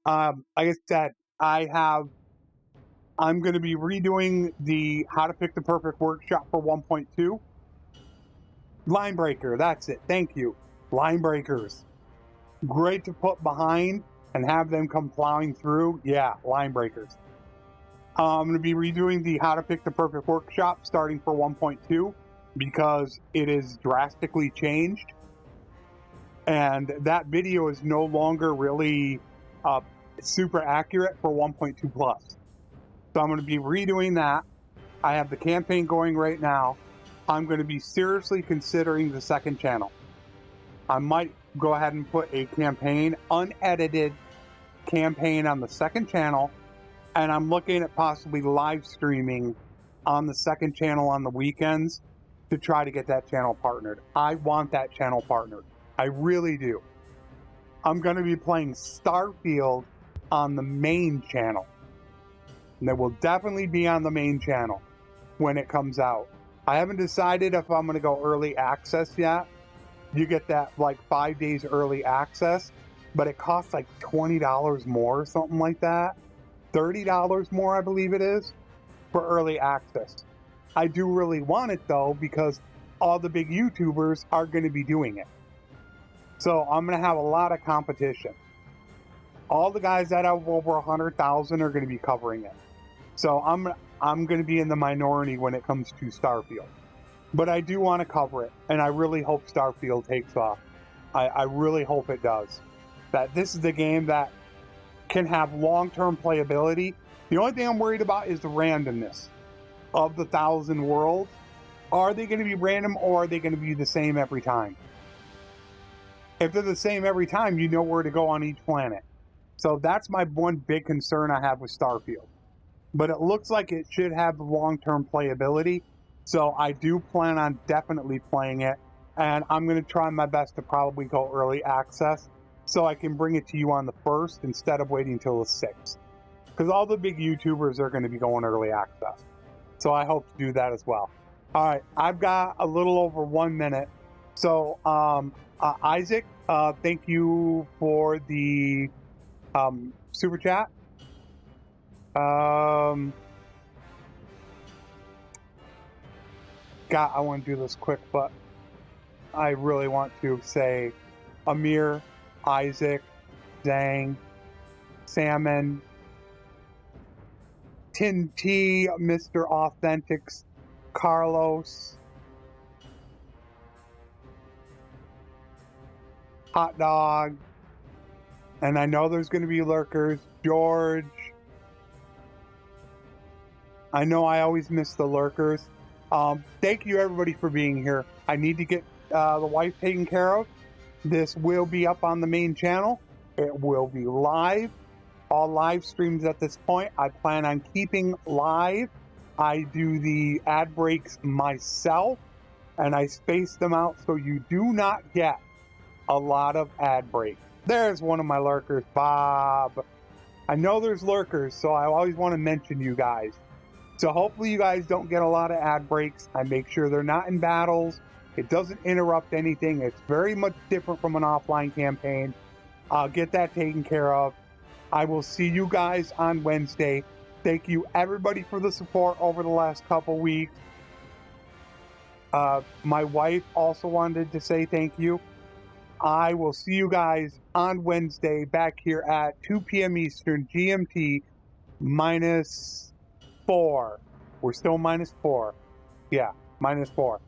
[SPEAKER 1] Like I said, I'm going to be redoing the How to Pick the Perfect Workshop for 1.2. Line breaker, that's it. Thank you. Line breakers. Great to put behind and have them come plowing through. Yeah, line breakers. I'm going to be redoing the How to Pick the Perfect Workshop starting for 1.2 because it is drastically changed. And that video is no longer really super accurate for 1.2 plus. So I'm going to be redoing that. I have the campaign going right now. I'm going to be seriously considering the second channel. I might go ahead and put a campaign, unedited campaign on the second channel. And I'm looking at possibly live streaming on the second channel on the weekends to try to get that channel partnered. I want that channel partnered. I really do. I'm going to be playing Starfield on the main channel. And it will definitely be on the main channel when it comes out. I haven't decided if I'm going to go early access yet. You get that like 5 days early access, but it costs like $20 more or something like that. $30 more, I believe it is, for early access. I do really want it though, because all the big YouTubers are going to be doing it. So I'm going to have a lot of competition. All the guys that have over 100,000 are going to be covering it. So I'm going to be in the minority when it comes to Starfield. But I do want to cover it, and I really hope Starfield takes off. I really hope it does. That this is the game that can have long-term playability. The only thing I'm worried about is the randomness of the 1,000 worlds. Are they going to be random, or are they going to be the same every time? If they're the same every time, you know where to go on each planet. So that's my one big concern I have with Starfield. But it looks like it should have long-term playability. So I do plan on definitely playing it. And I'm going to try my best to probably go early access so I can bring it to you on the 1st instead of waiting until the 6th. because all the big YouTubers are going to be going early access. So I hope to do that as well. All right, I've got a little over 1 minute. So Isaac, thank you for the super chat. God, I want to do this quick, but I really want to say Amir, Isaac, Zhang, Salmon, Tin T, Mr. Authentics, Carlos, Hot Dog, and I know there's going to be lurkers, George. I know I always miss the lurkers. Thank you everybody for being here. I need to get the wife taken care of. This will be up on the main channel. It will be live. All live streams at this point, I plan on keeping live. I do the ad breaks myself, and I space them out so you do not get a lot of ad breaks. There's one of my lurkers, Bob. I know there's lurkers, so I always want to mention you guys. So hopefully you guys don't get a lot of ad breaks. I make sure they're not in battles. It doesn't interrupt anything. It's very much different from an offline campaign. I'll get that taken care of. I will see you guys on Wednesday. Thank you everybody for the support over the last couple weeks. My wife also wanted to say thank you. I will see you guys on Wednesday back here at 2 p.m. Eastern, GMT, -4. We're still -4. Yeah, -4.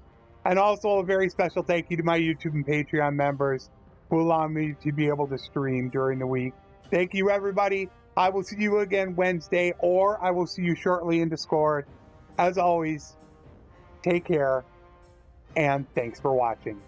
[SPEAKER 1] And also a very special thank you to my YouTube and Patreon members who allow me to be able to stream during the week. Thank you, everybody. I will see you again Wednesday, or I will see you shortly in Discord. As always, take care, and thanks for watching.